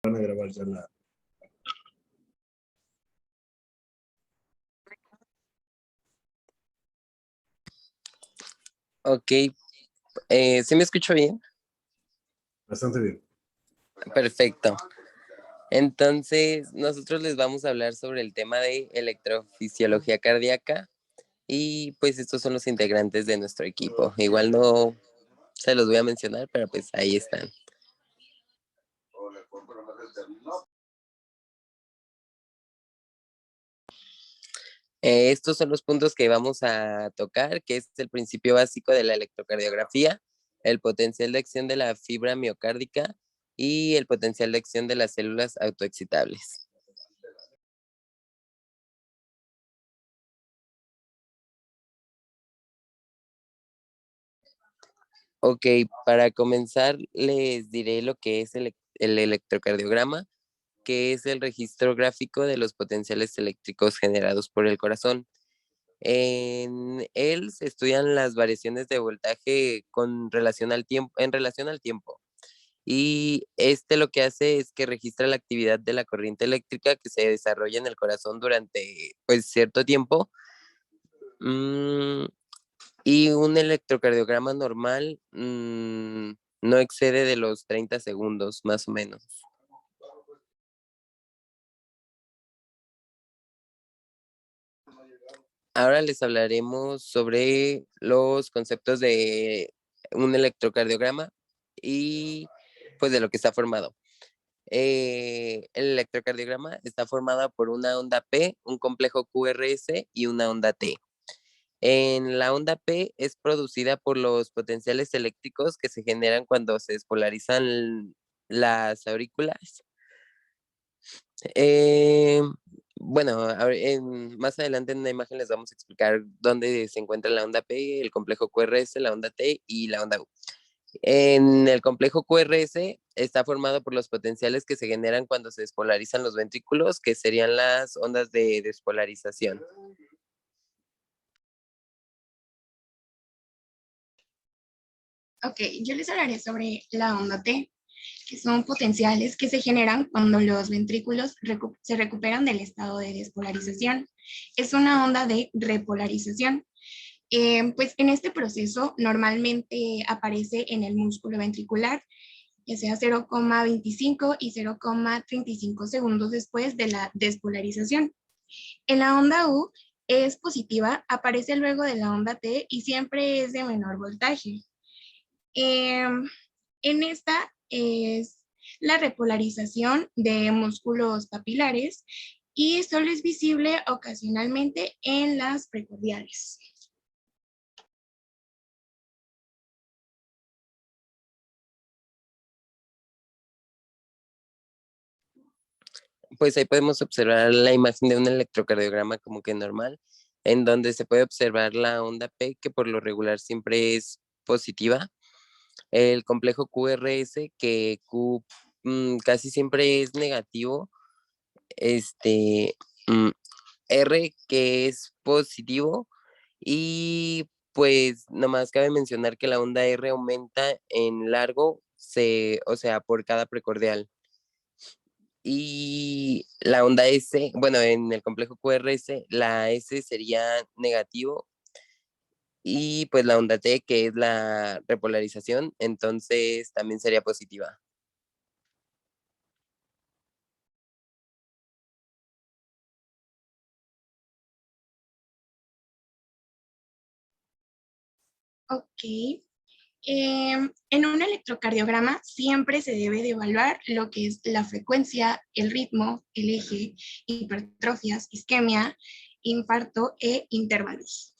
Van a grabar ya la... Ok, ¿sí me escucho bien? Bastante bien. Perfecto. Entonces, nosotros les vamos a hablar sobre el tema de electrofisiología cardíaca y pues estos son los integrantes de nuestro equipo. Igual no se los voy a mencionar, pero pues ahí están. Estos son los puntos que vamos a tocar, que es el principio básico de la electrocardiografía, el potencial de acción de la fibra miocárdica y el potencial de acción de las células autoexcitables. Ok, para comenzar les diré lo que es el electrocardiograma, que es el registro gráfico de los potenciales eléctricos generados por el corazón. En él se estudian las variaciones de voltaje con relación al tiempo, en relación al tiempo. Y este lo que hace es que registra la actividad de la corriente eléctrica que se desarrolla en el corazón durante pues cierto tiempo. Mm, y un electrocardiograma normal no excede de los 30 segundos, más o menos. Ahora les hablaremos sobre los conceptos de un electrocardiograma y pues de lo que está formado. El electrocardiograma está formado por una onda P, un complejo QRS y una onda T. En la onda P es producida por los potenciales eléctricos que se generan cuando se despolarizan las aurículas. Eh, bueno, más adelante en una imagen les vamos a explicar dónde se encuentra la onda P, el complejo QRS, la onda T y la onda U. En el complejo QRS está formado por los potenciales que se generan cuando se despolarizan los ventrículos, que serían las ondas de despolarización. Ok, yo les hablaré sobre la onda T, que son potenciales que se generan cuando los ventrículos se recuperan del estado de despolarización. Es una onda de repolarización. Pues en este proceso normalmente aparece en el músculo ventricular, ya sea 0,25 y 0,35 segundos después de la despolarización. En la onda U es positiva, aparece luego de la onda T y siempre es de menor voltaje. En esta es la repolarización de músculos papilares y solo es visible ocasionalmente en las precordiales. Pues ahí podemos observar la imagen de un electrocardiograma como que normal, en donde se puede observar la onda P, que por lo regular siempre es positiva, el complejo QRS, que Q casi siempre es negativo, este R, que es positivo, y pues nomás cabe mencionar que la onda R aumenta en largo, o sea, por cada precordial. Y la onda S, bueno, en el complejo QRS, la S sería negativo y pues la onda T, que es la repolarización, entonces también sería positiva. Ok. En un electrocardiograma siempre se debe de evaluar lo que es la frecuencia, el ritmo, el eje, hipertrofias, isquemia, infarto e intervalos.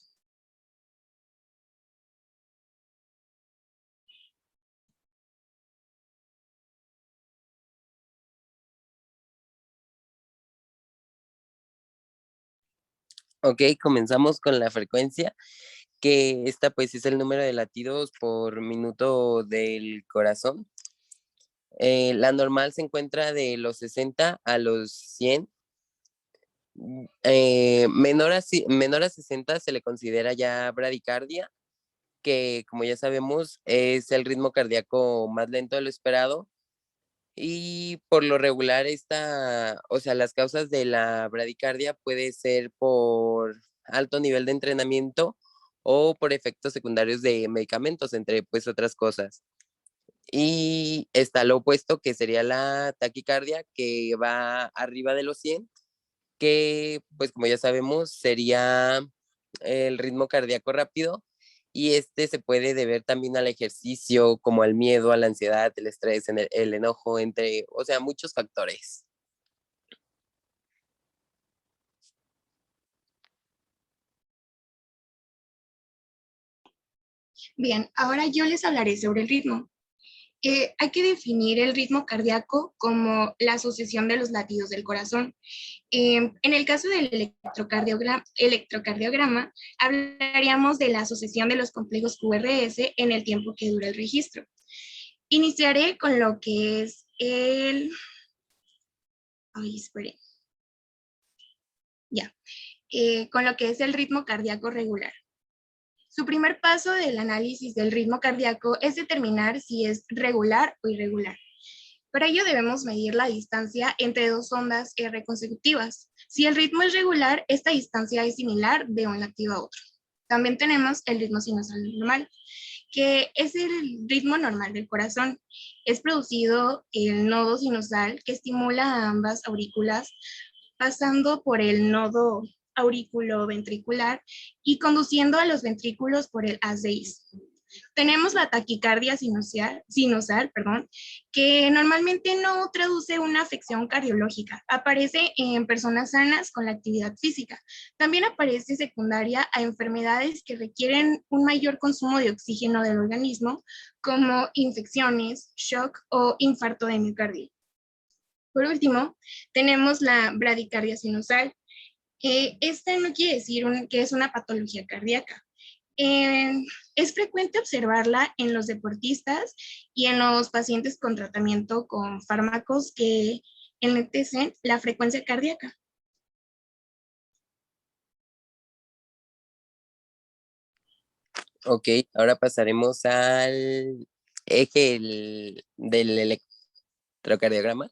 Ok, comenzamos con la frecuencia, que esta pues es el número de latidos por minuto del corazón. La normal se encuentra de los 60 a los 100. Menor a 60 se le considera ya bradicardia, que como ya sabemos es el ritmo cardíaco más lento de lo esperado. Y por lo regular o sea, las causas de la bradicardia puede ser por alto nivel de entrenamiento o por efectos secundarios de medicamentos, entre pues otras cosas. Y está lo opuesto, que sería la taquicardia, que va arriba de los 100, que pues como ya sabemos sería el ritmo cardíaco rápido, y este se puede deber también al ejercicio, como al miedo, a la ansiedad, el estrés, el enojo, entre, o sea, muchos factores. Bien, ahora yo les hablaré sobre el ritmo. Hay que definir el ritmo cardíaco como la asociación de los latidos del corazón. En el caso del electrocardiograma, hablaríamos de la asociación de los complejos QRS en el tiempo que dura el registro. Iniciaré con lo que es Ay, espere. Ya. Con lo que es el ritmo cardíaco regular. Su primer paso del análisis del ritmo cardíaco es determinar si es regular o irregular. Para ello debemos medir la distancia entre dos ondas R consecutivas. Si el ritmo es regular, esta distancia es similar de un latido a otro. También tenemos el ritmo sinusal normal, que es el ritmo normal del corazón. Es producido el nodo sinusal que estimula a ambas aurículas pasando por el nodo auriculoventricular y conduciendo a los ventrículos por el haz de His. Tenemos la taquicardia sinusal, que normalmente no traduce una afección cardiológica. Aparece en personas sanas con la actividad física. También aparece secundaria a enfermedades que requieren un mayor consumo de oxígeno del organismo, como infecciones, shock o infarto de miocardio. Por último, tenemos la bradicardia sinusal. Esta no quiere decir que es una patología cardíaca. Eh, es frecuente observarla en los deportistas y en los pacientes con tratamiento con fármacos que enlentecen la frecuencia cardíaca. Ok, ahora pasaremos al eje del electrocardiograma,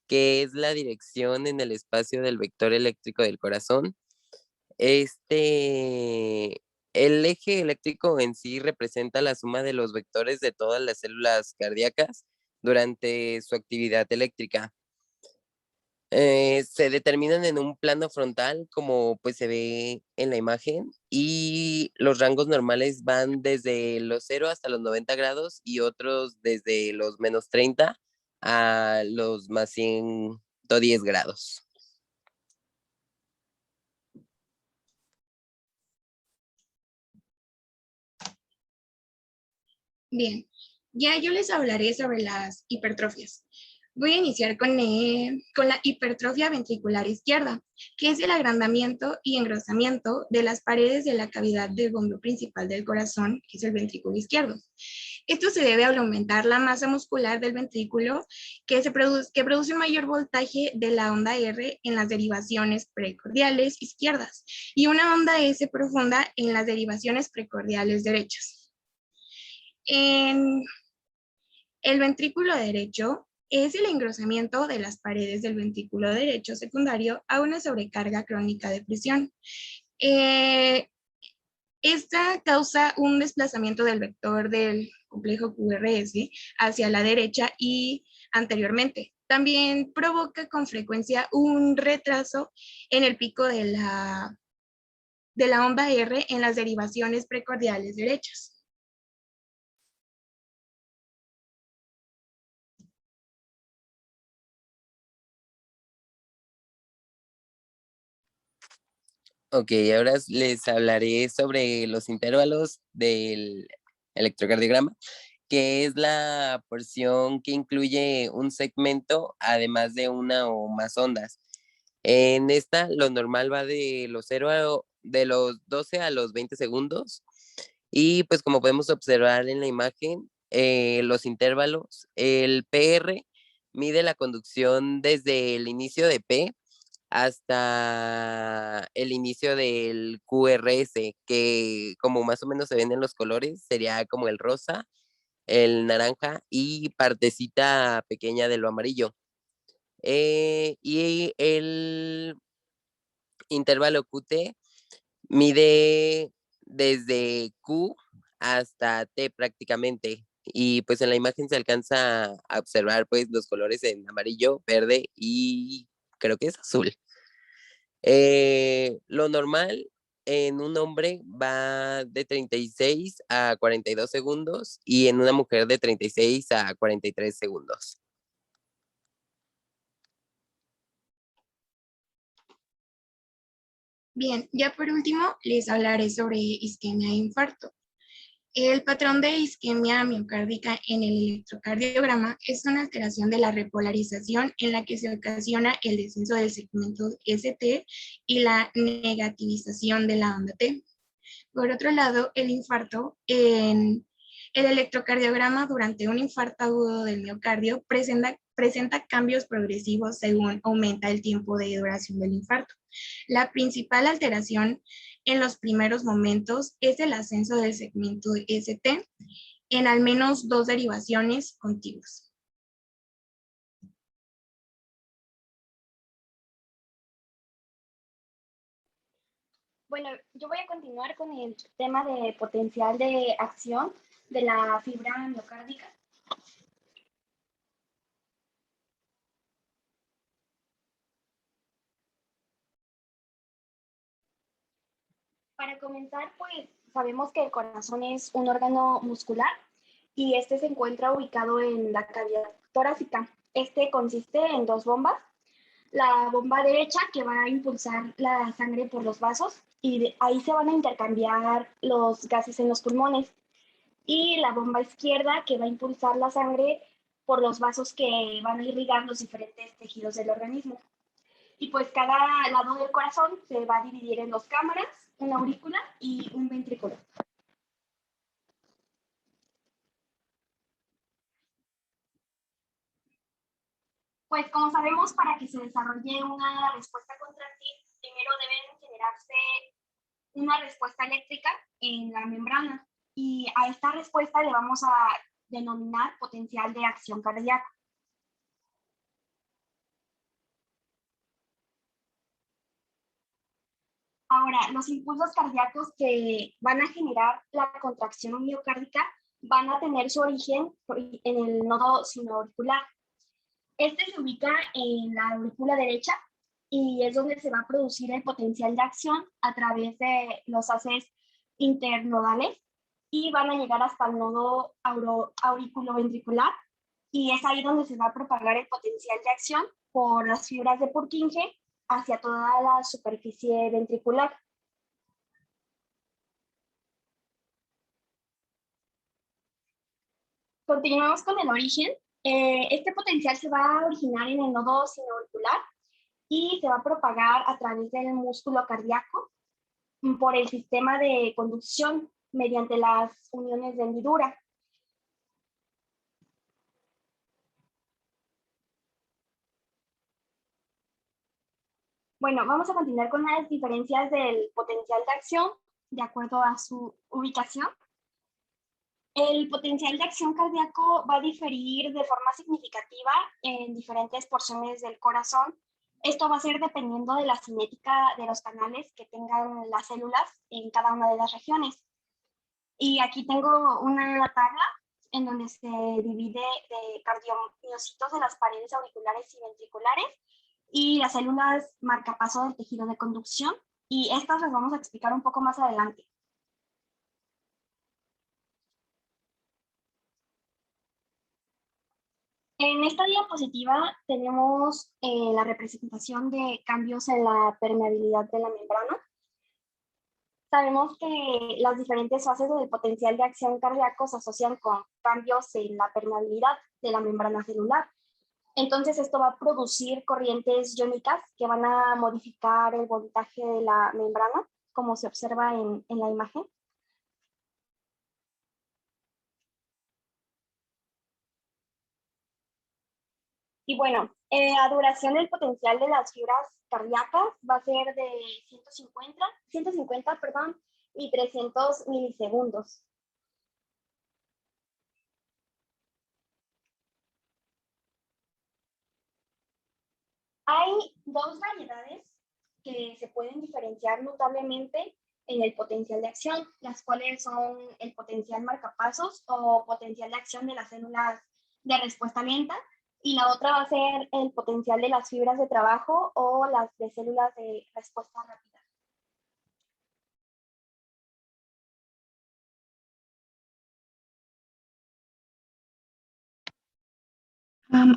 que es la dirección en el espacio del vector eléctrico del corazón. Este, el eje eléctrico en sí representa la suma de los vectores de todas las células cardíacas durante su actividad eléctrica. Se determinan en un plano frontal, como pues se ve en la imagen, y los rangos normales van desde los 0 hasta los 90 grados y otros desde los -30 a los más 110 grados. Bien, ya yo les hablaré sobre las hipertrofias. Voy a iniciar con la hipertrofia ventricular izquierda, que es el agrandamiento y engrosamiento de las paredes de la cavidad del bombo principal del corazón, que es el ventrículo izquierdo. Esto se debe al aumentar la masa muscular del ventrículo, que produce un mayor voltaje de la onda R en las derivaciones precordiales izquierdas y una onda S profunda en las derivaciones precordiales derechas. En el ventrículo derecho es el engrosamiento de las paredes del ventrículo derecho secundario a una sobrecarga crónica de presión. Esta causa un desplazamiento del vector del complejo QRS hacia la derecha y anteriormente. También provoca con frecuencia un retraso en el pico de la onda R en las derivaciones precordiales derechas. Ok, ahora les hablaré sobre los intervalos del electrocardiograma, que es la porción que incluye un segmento, además de una o más ondas. En esta, lo normal va de de los 12 a los 20 segundos. Y pues como podemos observar en la imagen, los intervalos, el PR mide la conducción desde el inicio de P hasta el inicio del QRS, que como más o menos se ven en los colores, sería como el rosa, el naranja y partecita pequeña de lo amarillo. Y el intervalo QT mide desde Q hasta T prácticamente. Y pues en la imagen se alcanza a observar pues los colores en amarillo, verde y creo que es azul. Lo normal en un hombre va de 36 a 42 segundos y en una mujer de 36 a 43 segundos. Bien, ya por último les hablaré sobre isquemia e infarto. El patrón de isquemia miocárdica en el electrocardiograma es una alteración de la repolarización en la que se ocasiona el descenso del segmento ST y la negativización de la onda T. Por otro lado, el infarto en el electrocardiograma durante un infarto agudo del miocardio presenta cambios progresivos según aumenta el tiempo de duración del infarto. La principal alteración en los primeros momentos es el ascenso del segmento ST en al menos 2 derivaciones contiguas. Bueno, yo voy a continuar con el tema de potencial de acción de la fibra miocárdica. Para comenzar, pues sabemos que el corazón es un órgano muscular y este se encuentra ubicado en la cavidad torácica. Este consiste en dos bombas. La bomba derecha que va a impulsar la sangre por los vasos y ahí se van a intercambiar los gases en los pulmones. Y la bomba izquierda que va a impulsar la sangre por los vasos que van a irrigar los diferentes tejidos del organismo. Y pues cada lado del corazón se va a dividir en dos cámaras, una aurícula y un ventrículo. Pues como sabemos, para que se desarrolle una respuesta contráctil, primero deben generarse una respuesta eléctrica en la membrana y a esta respuesta le vamos a denominar potencial de acción cardíaca. Ahora, los impulsos cardíacos que van a generar la contracción miocárdica van a tener su origen en el nodo sinoauricular. Este se ubica en la aurícula derecha y es donde se va a producir el potencial de acción a través de los haces internodales y van a llegar hasta el nodo auriculoventricular y es ahí donde se va a propagar el potencial de acción por las fibras de Purkinje hacia toda la superficie ventricular. Continuamos con el origen. Este potencial se va a originar en el nodo sinoauricular y se va a propagar a través del músculo cardíaco por el sistema de conducción mediante las uniones de hendidura. Bueno, vamos a continuar con las diferencias del potencial de acción de acuerdo a su ubicación. El potencial de acción cardíaco va a diferir de forma significativa en diferentes porciones del corazón. Esto va a ser dependiendo de la cinética de los canales que tengan las células en cada una de las regiones. Y aquí tengo una tabla en donde se divide de cardiomiocitos de las paredes auriculares y ventriculares y las células marcapaso del tejido de conducción. Y estas las vamos a explicar un poco más adelante. En esta diapositiva tenemos la representación de cambios en la permeabilidad de la membrana. Sabemos que las diferentes fases del potencial de acción cardíaco se asocian con cambios en la permeabilidad de la membrana celular. Entonces esto va a producir corrientes iónicas que van a modificar el voltaje de la membrana, como se observa en la imagen. Y bueno, la duración del potencial de las fibras cardíacas va a ser de 150 y 300 milisegundos. Hay dos variedades que se pueden diferenciar notablemente en el potencial de acción, las cuales son el potencial marcapasos o potencial de acción de las células de respuesta lenta, y la otra va a ser el potencial de las fibras de trabajo o las de células de respuesta rápida.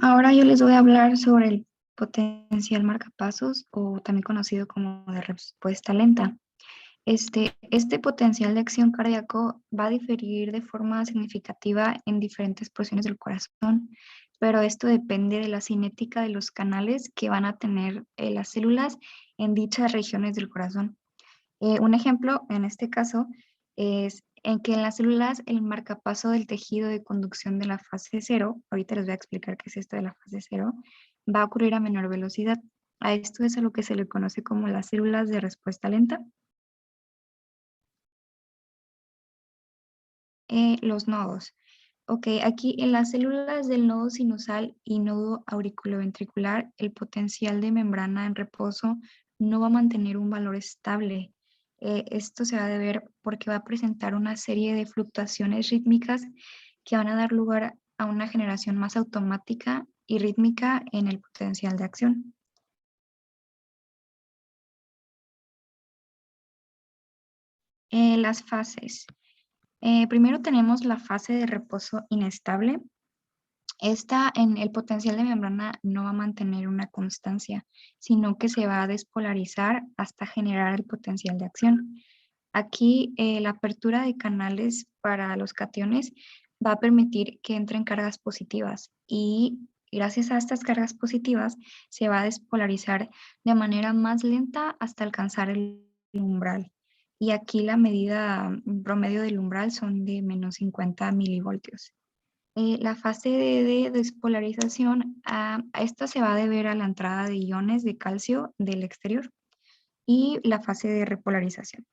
Ahora yo les voy a hablar sobre el potencial marcapasos, o también conocido como de respuesta lenta. Este potencial de acción cardíaco va a diferir de forma significativa en diferentes porciones del corazón, pero esto depende de la cinética de los canales que van a tener las células en dichas regiones del corazón. Un ejemplo en este caso es en que en las células el marcapaso del tejido de conducción de la fase 0, ahorita les voy a explicar qué es esto de la fase 0, va a ocurrir a menor velocidad. A esto es a lo que se le conoce como las células de respuesta lenta. Los nodos. Ok, aquí en las células del nodo sinusal y nodo auriculoventricular, el potencial de membrana en reposo no va a mantener un valor estable. Esto se va a deber porque va a presentar una serie de fluctuaciones rítmicas que van a dar lugar a una generación más automática y rítmica en el potencial de acción. Las fases. Primero tenemos la fase de reposo inestable. Esta en el potencial de membrana no va a mantener una constancia, sino que se va a despolarizar hasta generar el potencial de acción. Aquí la apertura de canales para los cationes va a permitir que entren cargas positivas, y gracias a estas cargas positivas se va a despolarizar de manera más lenta hasta alcanzar el umbral. Y aquí la medida promedio del umbral son de menos 50 milivoltios. La fase de despolarización, a esta se va a deber a la entrada de iones de calcio del exterior, y la fase de repolarización.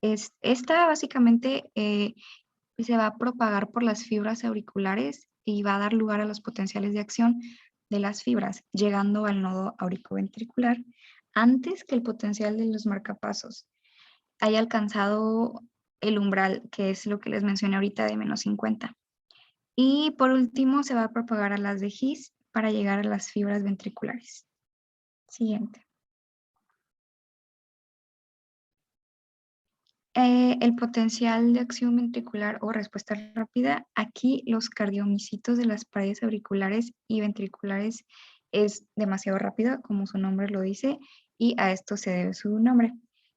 Esta básicamente se va a propagar por las fibras auriculares y va a dar lugar a los potenciales de acción de las fibras, llegando al nodo auriculoventricular antes que el potencial de los marcapasos haya alcanzado el umbral, que es lo que les mencioné ahorita de menos 50. Y por último se va a propagar a las de His para llegar a las fibras ventriculares. Siguiente. El potencial de acción ventricular o respuesta rápida. Aquí los cardiomiocitos de las paredes auriculares y ventriculares es demasiado rápida, como su nombre lo dice, y a esto se debe su nombre.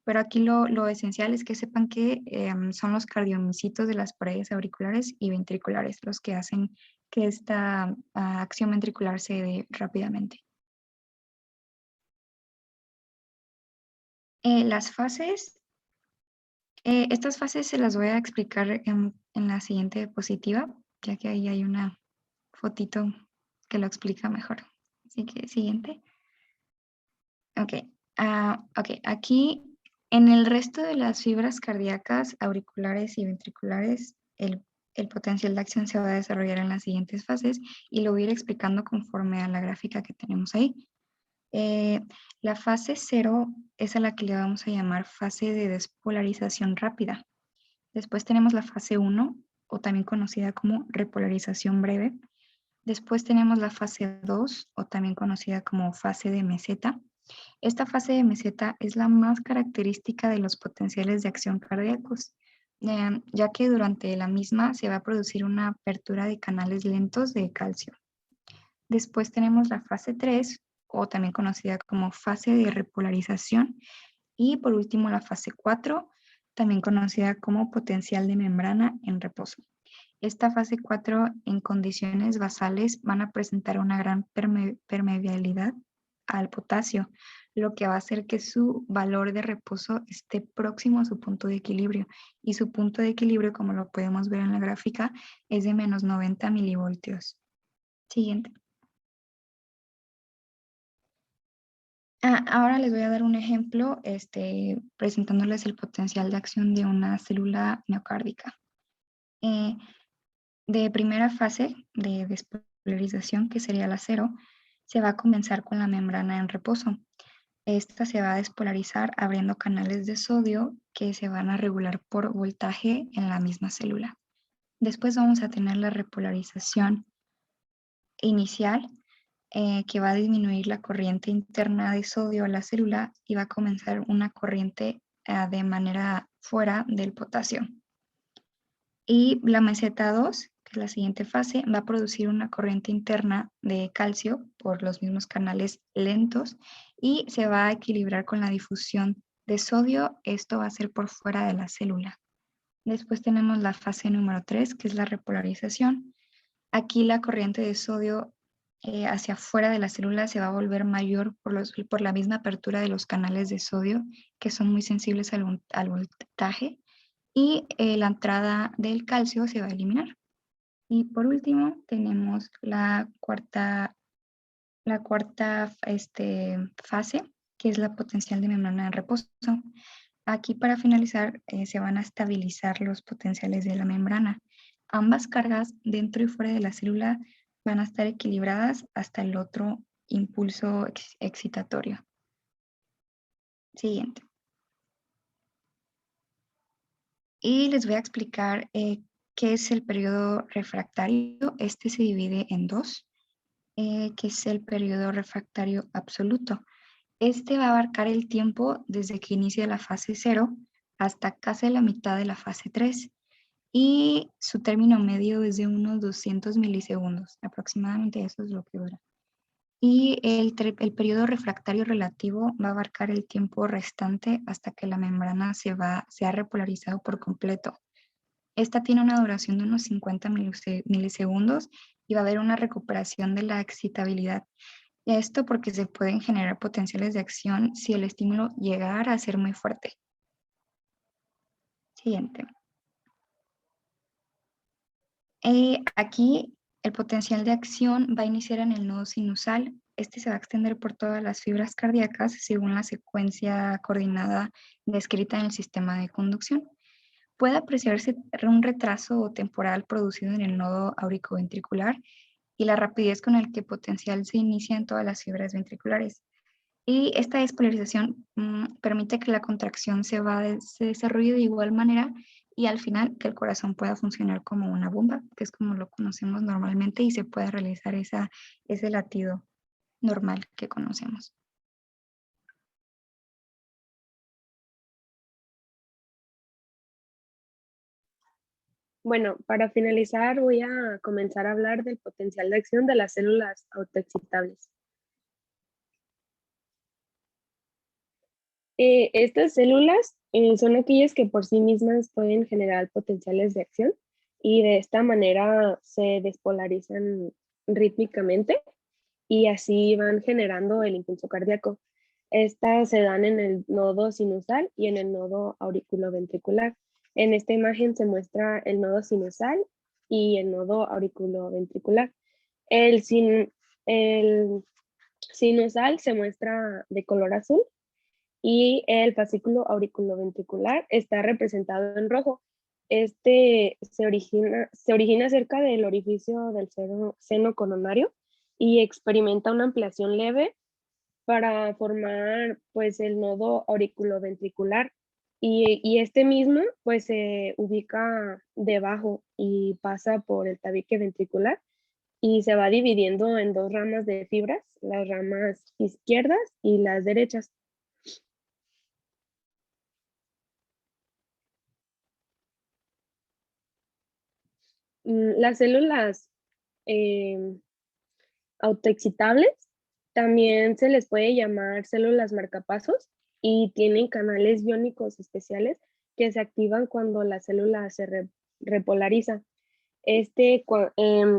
Pero aquí lo esencial es que sepan que son los cardiomiocitos de las paredes auriculares y ventriculares los que hacen que esta acción ventricular se dé rápidamente. Las fases. Estas fases se las voy a explicar en la siguiente diapositiva, ya que ahí hay una fotito que lo explica mejor. Así que siguiente. Ok, aquí en el resto de las fibras cardíacas, auriculares y ventriculares, el potencial de acción se va a desarrollar en las siguientes fases, y lo voy a ir explicando conforme a la gráfica que tenemos ahí. La fase 0 es a la que le vamos a llamar fase de despolarización rápida. Después tenemos la fase 1, o también conocida como repolarización breve. Después tenemos la fase 2, o también conocida como fase de meseta. Esta fase de meseta es la más característica de los potenciales de acción cardíacos, ya que durante la misma se va a producir una apertura de canales lentos de calcio. Después tenemos la fase 3, o también conocida como fase de repolarización. Y por último la fase 4, también conocida como potencial de membrana en reposo. Esta fase 4 en condiciones basales van a presentar una gran permeabilidad al potasio, lo que va a hacer que su valor de reposo esté próximo a su punto de equilibrio. Y su punto de equilibrio, como lo podemos ver en la gráfica, es de menos 90 milivoltios. Siguiente. Ahora les voy a dar un ejemplo presentándoles el potencial de acción de una célula miocárdica. De primera fase de despolarización, que sería la 0, Se va a comenzar con la membrana en reposo. Esta se va a despolarizar abriendo canales de sodio que se van a regular por voltaje en la misma célula. Después vamos a tener la repolarización inicial, que va a disminuir la corriente interna de sodio a la célula y va a comenzar una corriente de manera fuera del potasio. Y la meseta 2, que es la siguiente fase, va a producir una corriente interna de calcio por los mismos canales lentos y se va a equilibrar con la difusión de sodio. Esto va a ser por fuera de la célula. Después tenemos la fase número 3, que es la repolarización. Aquí la corriente de sodio hacia afuera de la célula se va a volver mayor por la misma apertura de los canales de sodio, que son muy sensibles al voltaje, y la entrada del calcio se va a eliminar. Y por último tenemos la cuarta fase, que es la potencial de membrana de reposo. Aquí para finalizar se van a estabilizar los potenciales de la membrana. Ambas cargas dentro y fuera de la célula van a estar equilibradas hasta el otro impulso excitatorio. Siguiente. Y les voy a explicar qué es el periodo refractario. Este se divide en dos, que es el periodo refractario absoluto. Este va a abarcar el tiempo desde que inicia la fase 0 hasta casi la mitad de la fase 3 y su término medio es de unos 200 milisegundos, aproximadamente eso es lo que dura. Y el periodo refractario relativo va a abarcar el tiempo restante hasta que la membrana se ha repolarizado por completo. Esta tiene una duración de unos 50 milisegundos y va a haber una recuperación de la excitabilidad. Esto porque se pueden generar potenciales de acción si el estímulo llegara a ser muy fuerte. Siguiente. Aquí el potencial de acción va a iniciar en el nodo sinusal. Este se va a extender por todas las fibras cardíacas según la secuencia coordinada descrita en el sistema de conducción. Puede apreciarse un retraso temporal producido en el nodo auricoventricular y la rapidez con el que potencial se inicia en todas las fibras ventriculares. Y esta despolarización permite que la contracción se desarrolle de igual manera y al final que el corazón pueda funcionar como una bomba, que es como lo conocemos normalmente, y se pueda realizar ese latido normal que conocemos. Bueno, para finalizar voy a comenzar a hablar del potencial de acción de las células autoexcitables. Estas células son aquellas que por sí mismas pueden generar potenciales de acción y de esta manera se despolarizan rítmicamente y así van generando el impulso cardíaco. Estas se dan en el nodo sinusal y en el nodo auriculoventricular. En esta imagen se muestra el nodo sinusal y el nodo auriculoventricular. El sinusal se muestra de color azul y el fascículo auriculoventricular está representado en rojo. Este se origina cerca del orificio del seno coronario y experimenta una ampliación leve para formar pues el nodo auriculoventricular y este mismo pues se ubica debajo y pasa por el tabique ventricular y se va dividiendo en dos ramas de fibras, las ramas izquierdas y las derechas. Las células autoexcitables también se les puede llamar células marcapasos y tienen canales iónicos especiales que se activan cuando la célula se repolariza.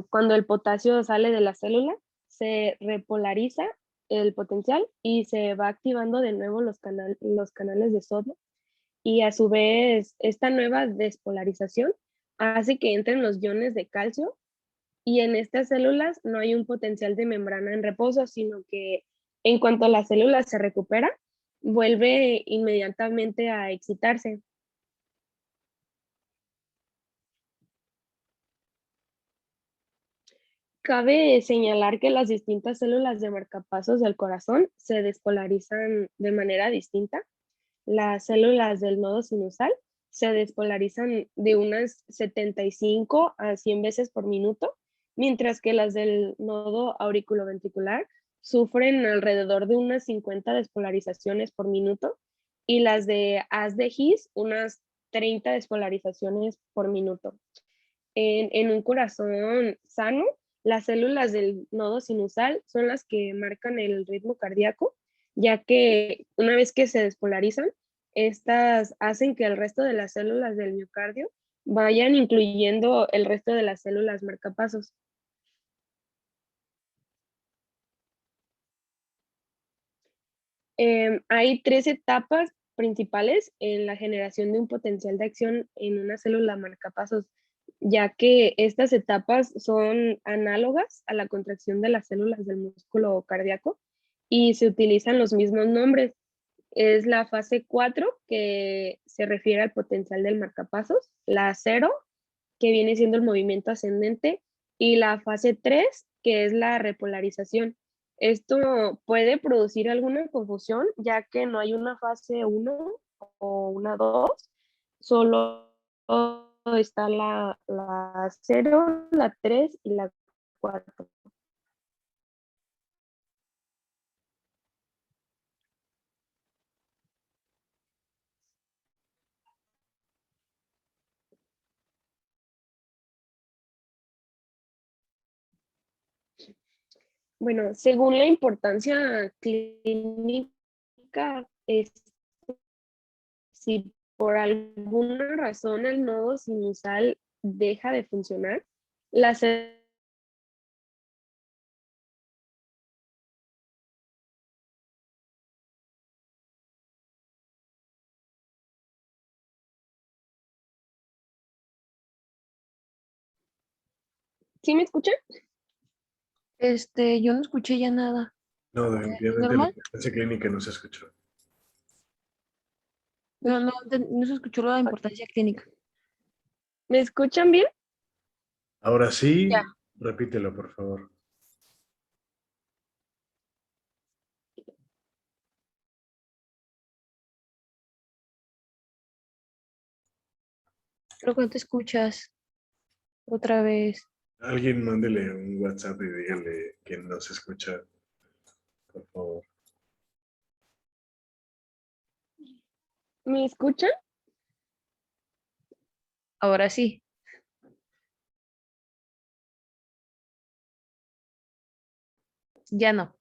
Cuando el potasio sale de la célula, se repolariza el potencial y se va activando de nuevo los canales de sodio y a su vez esta nueva despolarización hace que entren los iones de calcio y en estas células no hay un potencial de membrana en reposo, sino que en cuanto la célula se recupera, vuelve inmediatamente a excitarse. Cabe señalar que las distintas células de marcapasos del corazón se despolarizan de manera distinta. Las células del nodo sinusal se despolarizan de unas 75 a 100 veces por minuto, mientras que las del nodo auriculoventricular sufren alrededor de unas 50 despolarizaciones por minuto y las de haz de His unas 30 despolarizaciones por minuto. En un corazón sano, las células del nodo sinusal son las que marcan el ritmo cardíaco, ya que una vez que se despolarizan, estas hacen que el resto de las células del miocardio vayan incluyendo el resto de las células marcapasos. Hay 3 etapas principales en la generación de un potencial de acción en una célula marcapasos, ya que estas etapas son análogas a la contracción de las células del músculo cardíaco y se utilizan los mismos nombres. Es la fase 4, que se refiere al potencial del marcapasos, la 0, que viene siendo el movimiento ascendente, y la fase 3, que es la repolarización. Esto puede producir alguna confusión, ya que no hay una fase 1 o una 2, solo está la 0, la 3 y la 4. Bueno, según la importancia clínica, si por alguna razón el nodo sinusal deja de funcionar, la ¿Sí me escuchan? Yo no escuché ya nada. No, definitivamente la ¿Normal? importancia clínica no se escuchó. No se escuchó la importancia clínica. ¿Me escuchan bien? Ahora sí, Ya. repítelo, por favor. Creo que no te escuchas otra vez. Alguien mándele un WhatsApp y dígale que no se escucha, por favor. ¿Me escuchan? Ahora sí. Ya no.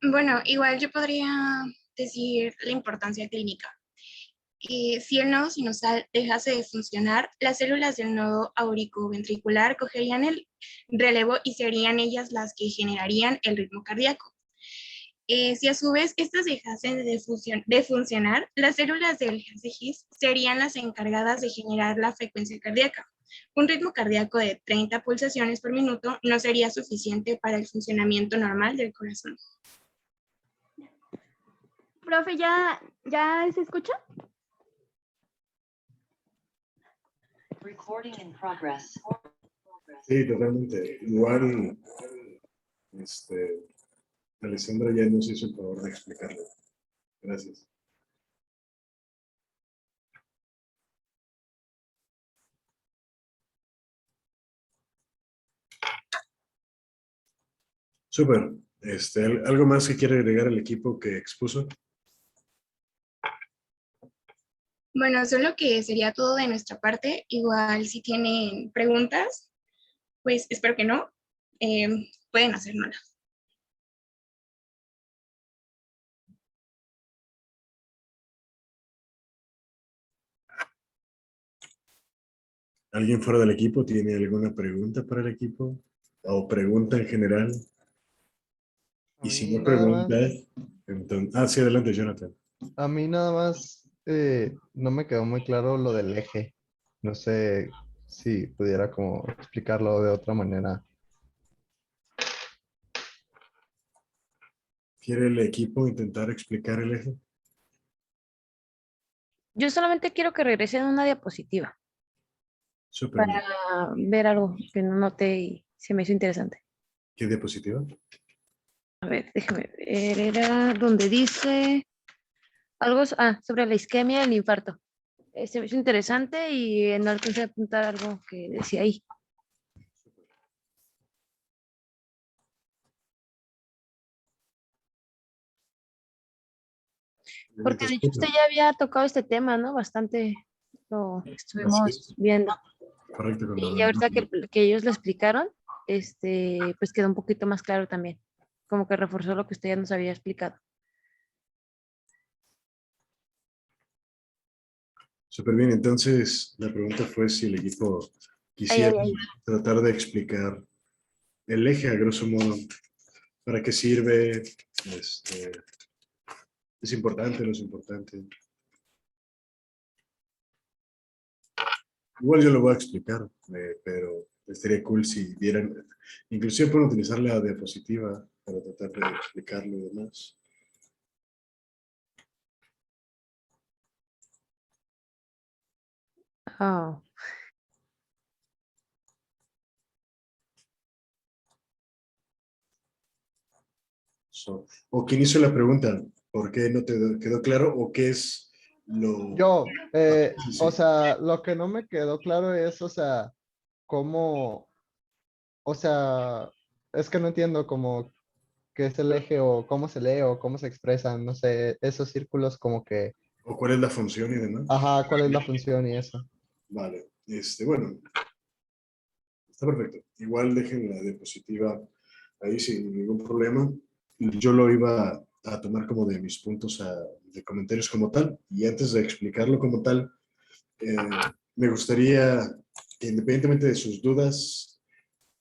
Bueno, igual yo podría decir la importancia clínica. Si el nodo sinusal dejase de funcionar, las células del nodo auriculoventricular cogerían el relevo y serían ellas las que generarían el ritmo cardíaco. Si a su vez estas dejasen de funcionar, las células del His serían las encargadas de generar la frecuencia cardíaca. Un ritmo cardíaco de 30 pulsaciones por minuto no sería suficiente para el funcionamiento normal del corazón. Profe, ¿ya se escucha? Recording in progress. Sí, totalmente. Igual, Alessandra ya nos hizo el favor de explicarlo. Gracias. Súper. ¿Algo más que quiere agregar al equipo que expuso? Bueno, solo que sería todo de nuestra parte. Igual si tienen preguntas, pues espero que no, pueden hacérnoslas. ¿Alguien fuera del equipo tiene alguna pregunta para el equipo? ¿O pregunta en general? A Y si mí no nada más, pregunta, entonces... Ah, sí, adelante, Jonathan. a mí nada más no me quedó muy claro lo del eje. No sé si pudiera como explicarlo de otra manera. ¿Quiere el equipo intentar explicar el eje? Yo solamente quiero que regresen una diapositiva Súper bien. para ver algo que no noté y se me hizo interesante. ¿Qué diapositiva? A ver, déjame ver, era donde dice algo sobre la isquemia y el infarto. Se me hizo interesante y no alcancé a apuntar algo que decía ahí. Porque de hecho usted ya había tocado este tema, ¿no? Bastante lo Así estuvimos es. viendo. Correcto. Y ahorita que ellos lo explicaron, pues quedó un poquito más claro también. Como que reforzó lo que usted ya nos había explicado. Súper bien. Entonces, la pregunta fue si el equipo quisiera tratar de explicar el eje, a grosso modo, para qué sirve, es importante, no es importante. Igual yo lo voy a explicar, pero estaría cool si vieran, inclusive pueden utilizar la diapositiva para tratar de explicarlo y demás. Oh. O quién hizo la pregunta, ¿por qué no te quedó claro? ¿O qué es lo...? Yo, Sí, o sí. sea, lo que no me quedó claro es, o sea, cómo, o sea, es que no entiendo cómo qué es el eje o cómo se lee o cómo se expresan, no sé, esos círculos como que, ¿O cuál es la función y demás? ajá, cuál es la función y eso. Vale, bueno, está perfecto. Igual dejen la diapositiva ahí sin ningún problema. Yo lo iba a tomar como de mis puntos de comentarios como tal. Y antes de explicarlo como tal, eh, me gustaría que independientemente de sus dudas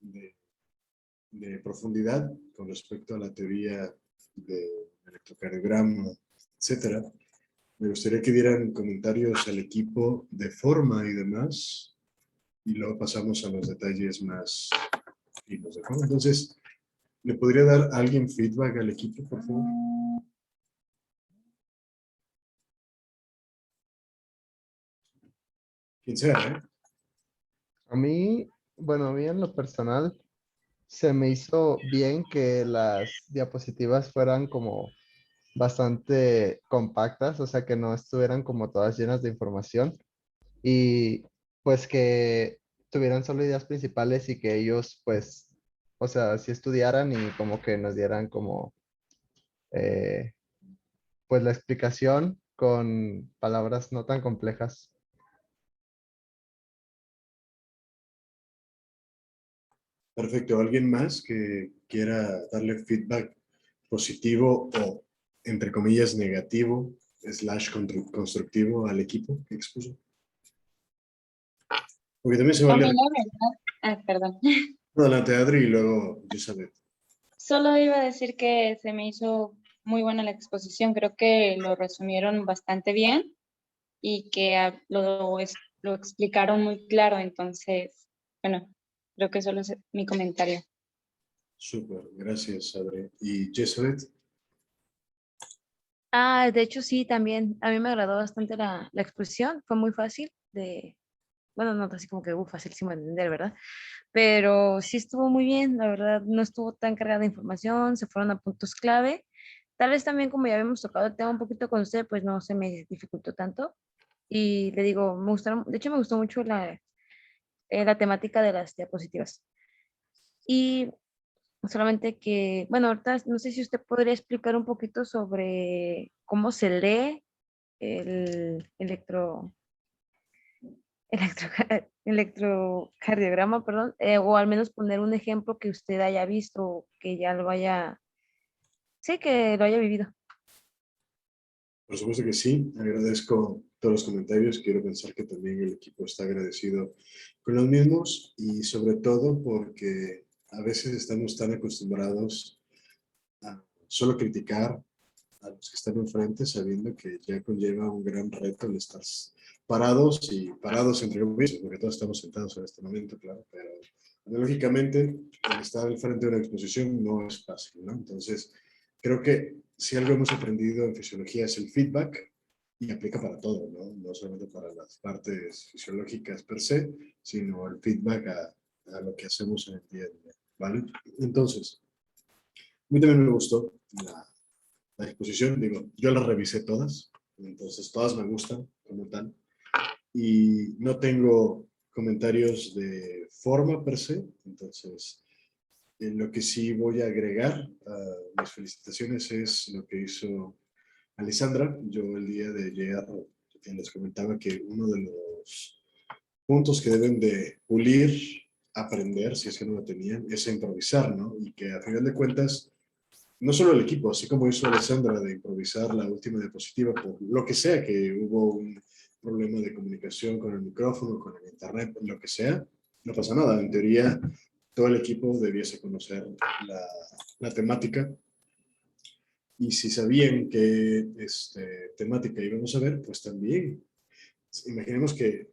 de, de profundidad con respecto a la teoría de electrocardiograma, etcétera, me gustaría que dieran comentarios al equipo de forma y demás, y luego pasamos a los detalles más finos, ¿de acuerdo? Entonces, ¿le podría dar a alguien feedback al equipo, por favor? Quien sea, ¿eh? A mí, bueno, a mí en lo personal se me hizo bien que las diapositivas fueran como bastante compactas, o sea, que no estuvieran como todas llenas de información y pues que tuvieran solo ideas principales y que ellos pues, o sea, si estudiaran y como que nos dieran como eh, pues la explicación con palabras no tan complejas. Perfecto. ¿Alguien más que quiera darle feedback positivo o, entre comillas, negativo, slash constructivo al equipo que expuso? Porque también se A mí vale. la verdad, perdón. Adelante, Adri, y luego Elizabeth. Solo iba a decir que se me hizo muy buena la exposición. Creo que lo resumieron bastante bien y que lo explicaron muy claro. Entonces, bueno, creo que solo es mi comentario. Súper, gracias, Adri. ¿Y Elizabeth? De hecho sí, también. A mí me agradó bastante la exposición. Fue muy fácil bueno, no así como que facilísimo de entender, ¿verdad? Pero sí estuvo muy bien, la verdad, no estuvo tan cargada de información, se fueron a puntos clave. Tal vez también como ya habíamos tocado el tema un poquito con usted, pues no se me dificultó tanto. Y le digo, me gustaron, de hecho me gustó mucho la temática de las diapositivas. Y solamente que, bueno, ahorita no sé si usted podría explicar un poquito sobre cómo se lee el electrocardiograma, perdón, o al menos poner un ejemplo que usted haya visto, que ya sí, que lo haya vivido. Por supuesto que sí, agradezco todos los comentarios. Quiero pensar que también el equipo está agradecido con los mismos y sobre todo porque a veces estamos tan acostumbrados a solo criticar a los que están enfrente sabiendo que ya conlleva un gran reto el estar parados entre comillas, porque todos estamos sentados en este momento, claro, pero analógicamente el estar al frente de una exposición no es fácil, ¿no? Entonces, creo que si algo hemos aprendido en fisiología es el feedback, y aplica para todo, ¿no? No solamente para las partes fisiológicas per se, sino el feedback a lo que hacemos en el día a día, ¿vale? Entonces, a mí también me gustó la exposición, digo, yo las revisé todas, entonces todas me gustan como tal, y no tengo comentarios de forma per se, entonces lo que sí voy a agregar a mis felicitaciones es lo que hizo Alessandra. Yo el día de ayer les comentaba que uno de los puntos que deben de pulir, aprender, si es que no lo tenían, es a improvisar, ¿no? Y que a final de cuentas, no solo el equipo, así como hizo Alessandra de improvisar la última diapositiva, por lo que sea, que hubo un problema de comunicación con el micrófono, con el internet, lo que sea, no pasa nada. En teoría, todo el equipo debiese conocer la temática, y si sabían qué temática íbamos a ver, pues también. Imaginemos que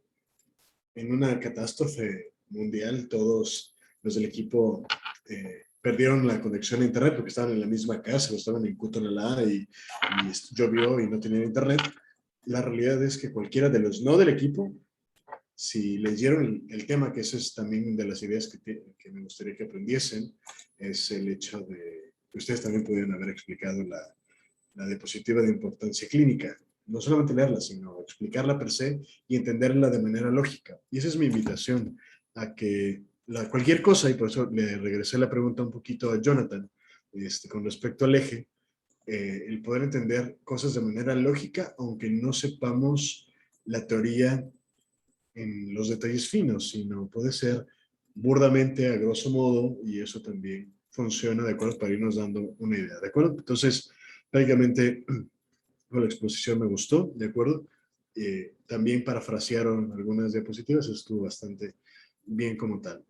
en una catástrofe mundial todos los del equipo perdieron la conexión a internet porque estaban en la misma casa o estaban en Cutonalá y llovió y no tenían internet. La realidad es que cualquiera de los no del equipo, si leyeron el tema, que eso es también de las ideas que me gustaría que aprendiesen, es el hecho de que ustedes también pudieran haber explicado la diapositiva de importancia clínica. No solamente leerla, sino explicarla per se y entenderla de manera lógica. Y esa es mi invitación, a que cualquier cosa, y por eso le regresé la pregunta un poquito a Jonathan, con respecto al eje, el poder entender cosas de manera lógica, aunque no sepamos la teoría en los detalles finos, sino puede ser burdamente, a grosso modo, y eso también funciona, ¿de acuerdo? Para irnos dando una idea, ¿de acuerdo? Entonces, prácticamente la exposición me gustó, ¿de acuerdo? También parafrasearon algunas diapositivas, estuvo bastante bien como tal.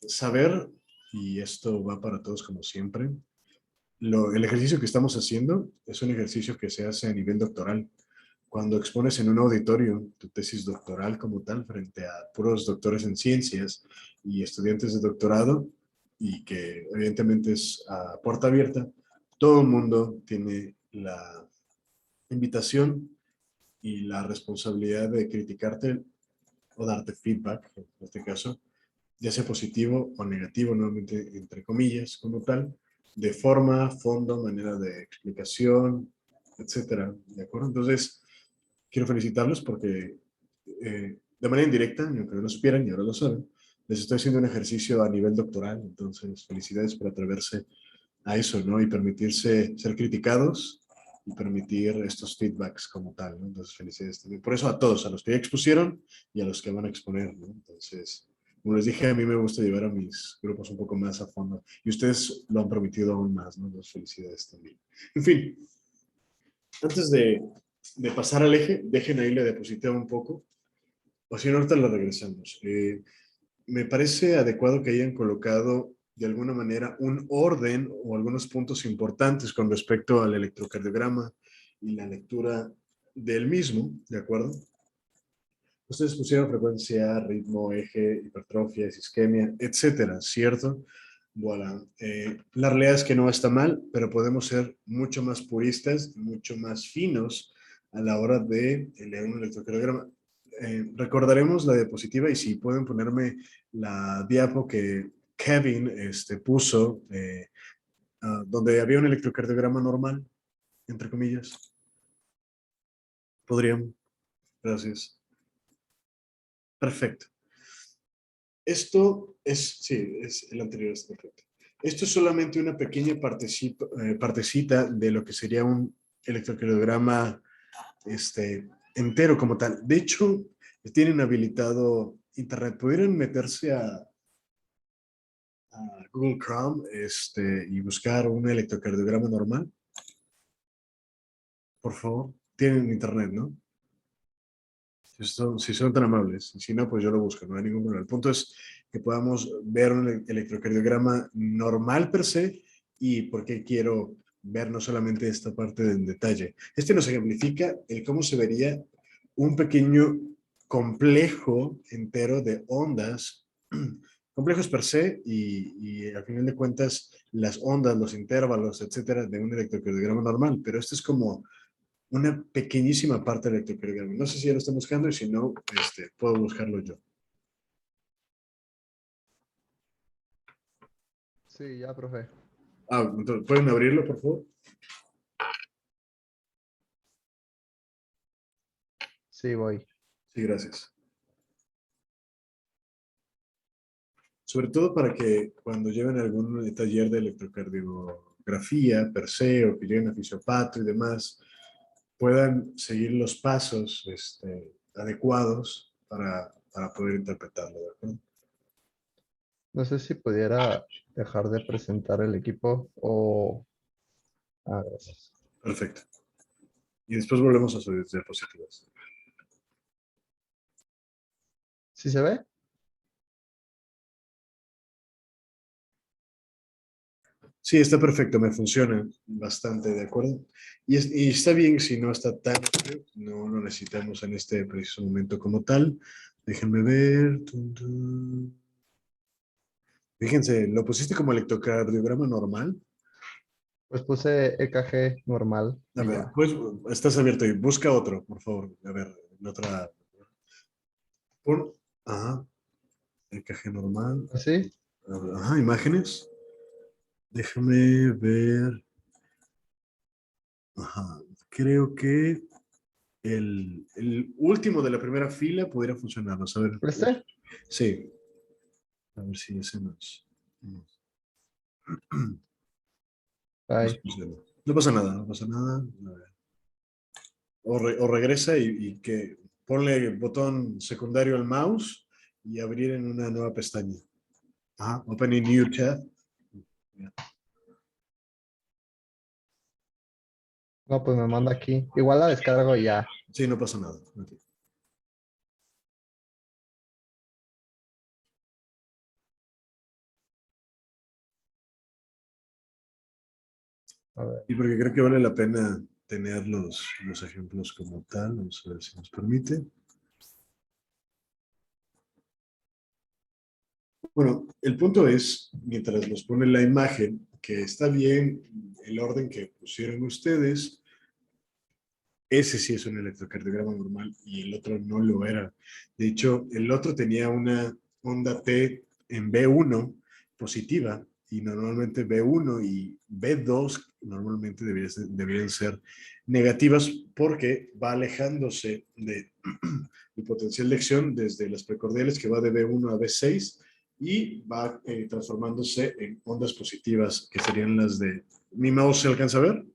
Saber, y esto va para todos como siempre, el ejercicio que estamos haciendo es un ejercicio que se hace a nivel doctoral. Cuando expones en un auditorio tu tesis doctoral como tal, frente a puros doctores en ciencias y estudiantes de doctorado, y que evidentemente es a puerta abierta, todo el mundo tiene la invitación y la responsabilidad de criticarte o darte feedback, en este caso, ya sea positivo o negativo, nuevamente entre comillas, como tal, de forma, fondo, manera de explicación, etcétera, ¿de acuerdo? Entonces, quiero felicitarlos porque de manera indirecta, y aunque no lo supieran y ahora lo saben, les estoy haciendo un ejercicio a nivel doctoral, entonces felicidades por atreverse a eso, ¿no? Y permitirse ser criticados y permitir estos feedbacks como tal, ¿no? Entonces, felicidades también. Por eso a todos, a los que ya expusieron y a los que van a exponer, ¿no? Entonces, como les dije, a mí me gusta llevar a mis grupos un poco más a fondo y ustedes lo han permitido aún más, ¿no? Entonces, felicidades también. En fin, antes de pasar al eje, dejen ahí la diapositiva un poco, o si no, ahorita la regresamos. Me parece adecuado que hayan colocado de alguna manera un orden o algunos puntos importantes con respecto al electrocardiograma y la lectura del mismo, ¿de acuerdo? Ustedes pusieron frecuencia, ritmo, eje, hipertrofia, isquemia, etcétera, ¿cierto? Voilà. La realidad es que no está mal, pero podemos ser mucho más puristas, mucho más finos a la hora de leer un electrocardiograma. Recordaremos la diapositiva y si pueden ponerme la diapo que Kevin puso, donde había un electrocardiograma normal, entre comillas. ¿Podrían? Gracias. Perfecto. Esto es, sí, es el anterior, es perfecto. Esto es solamente una pequeña partecita de lo que sería un electrocardiograma entero como tal. De hecho, tienen habilitado internet. ¿Pudieran meterse a Google Chrome y buscar un electrocardiograma normal? Por favor. Tienen internet, ¿no? Si son tan amables. Si no, pues yo lo busco, no hay ningún problema. El punto es que podamos ver un electrocardiograma normal per se, y por qué quiero ver no solamente esta parte del detalle. Nos ejemplifica el cómo se vería un pequeño complejo entero de ondas complejos per se y al final de cuentas las ondas, los intervalos, etcétera, de un electrocardiograma normal, pero esto es como una pequeñísima parte del electrocardiograma. No sé si ya lo están buscando y si no, puedo buscarlo yo. Sí, ya, profe. Entonces, ¿pueden abrirlo, por favor? Sí, voy. Sí, gracias. Sobre todo para que cuando lleven algún taller de electrocardiografía per se o que lleguen a fisiopatro y demás, puedan seguir los pasos adecuados para poder interpretarlo, ¿de acuerdo? No sé si pudiera dejar de presentar el equipo o... Ah, gracias. Perfecto. Y después volvemos a sus diapositivas. ¿Sí se ve? Sí, está perfecto, me funciona bastante, ¿de acuerdo? Y está bien si no está tan amplio, no lo necesitamos en este preciso momento como tal. Déjenme ver. Tun, tun. Fíjense, ¿lo pusiste como electrocardiograma normal? Pues puse EKG normal A y ver, ya. pues estás abierto y busca otro, por favor. A ver, la otra. Ajá, EKG normal. ¿Así? Ajá, imágenes. Déjame ver. Ajá, creo que el último de la primera fila pudiera funcionarnos. A ver. ¿Este? Sí. A ver si ese nos Ahí. funciona. No pasa nada, no pasa nada. A ver. O regresa y que ponle el botón secundario al mouse y abrir en una nueva pestaña. Ajá, open in new tab. No, pues me manda aquí. Igual la descargo y ya. Sí, no pasa nada. A ver. Y porque creo que vale la pena tener los ejemplos como tal. Vamos a ver si nos permite. Bueno, el punto es, mientras nos pone la imagen, que está bien el orden que pusieron ustedes. Ese sí es un electrocardiograma normal y el otro no lo era. De hecho, el otro tenía una onda T en B1 positiva y normalmente B1 y B2 normalmente deberían ser negativas porque va alejándose del potencial de acción desde las precordiales que va de B1 a B6 y va transformándose en ondas positivas que serían las de... ¿Mi mouse se alcanza a ver?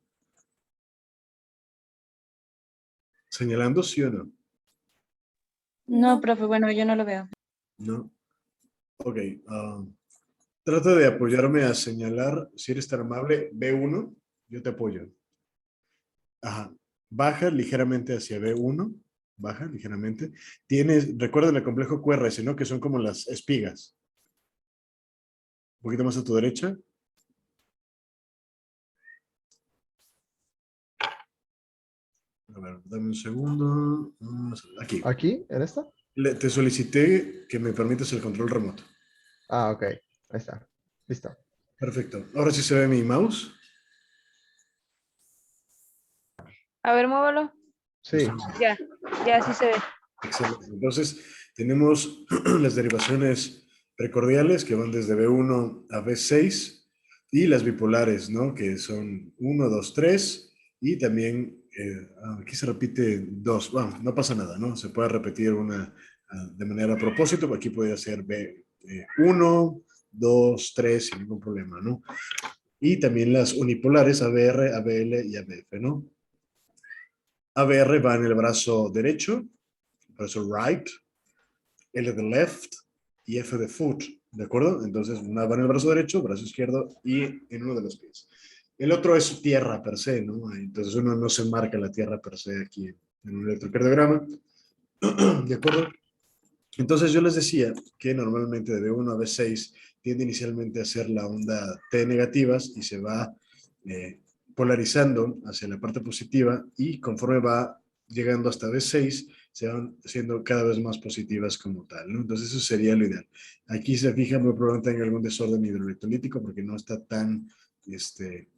¿Señalando, sí o no? No, profe, bueno, yo no lo veo. No. Ok. Trata de apoyarme a señalar, si eres tan amable, B1, yo te apoyo. Ajá. Baja ligeramente hacia B1, baja ligeramente. Recuerden el complejo QRS, ¿no? Que son como las espigas. Un poquito más a tu derecha. A ver, dame un segundo. Aquí. ¿Aquí? ¿En esta? Te solicité que me permitas el control remoto. Ah, ok. Ahí está. Listo. Perfecto. Ahora sí se ve mi mouse. A ver, muévalo. Sí. Ya sí se ve. Excelente. Entonces, tenemos las derivaciones precordiales que van desde B1 a B6 y las bipolares, ¿no? Que son 1, 2, 3 y también, aquí se repite 2. Bueno, no pasa nada, ¿no? Se puede repetir una de manera a propósito, aquí podría ser B1, 2, 3 sin ningún problema, ¿no? Y también las unipolares ABR, ABL y ABF, ¿no? ABR va en el brazo derecho, por eso right, L de left y F de foot, ¿de acuerdo? Entonces, una va en el brazo derecho, brazo izquierdo y en uno de los pies. El otro es tierra per se, ¿no? Entonces, uno no se marca la tierra per se aquí en un electrocardiograma, ¿de acuerdo? Entonces, yo les decía que normalmente de B1 a B6 tiende inicialmente a ser la onda T negativas y se va polarizando hacia la parte positiva y conforme va llegando hasta B6, se van siendo cada vez más positivas como tal, ¿no? Entonces eso sería lo ideal. Aquí se fija, muy probablemente tenga algún desorden hidroelectrolítico porque no está tan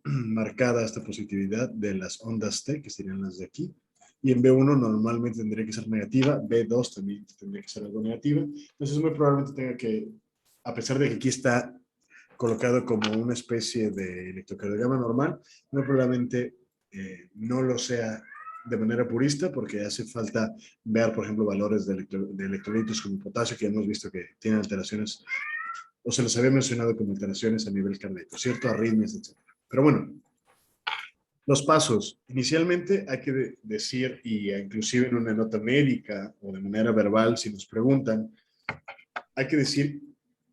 marcada esta positividad de las ondas T, que serían las de aquí. Y en B1 normalmente tendría que ser negativa, B2 también tendría que ser algo negativa. Entonces muy probablemente tenga que, a pesar de que aquí está colocado como una especie de electrocardiograma normal, muy probablemente no lo sea de manera purista, porque hace falta ver, por ejemplo, valores de electrolitos como potasio, que hemos visto que tienen alteraciones, o se los había mencionado como alteraciones a nivel cardíaco, ¿cierto? Arritmias, etc. Pero bueno, los pasos. Inicialmente hay que decir, y inclusive en una nota médica o de manera verbal, si nos preguntan, hay que decir,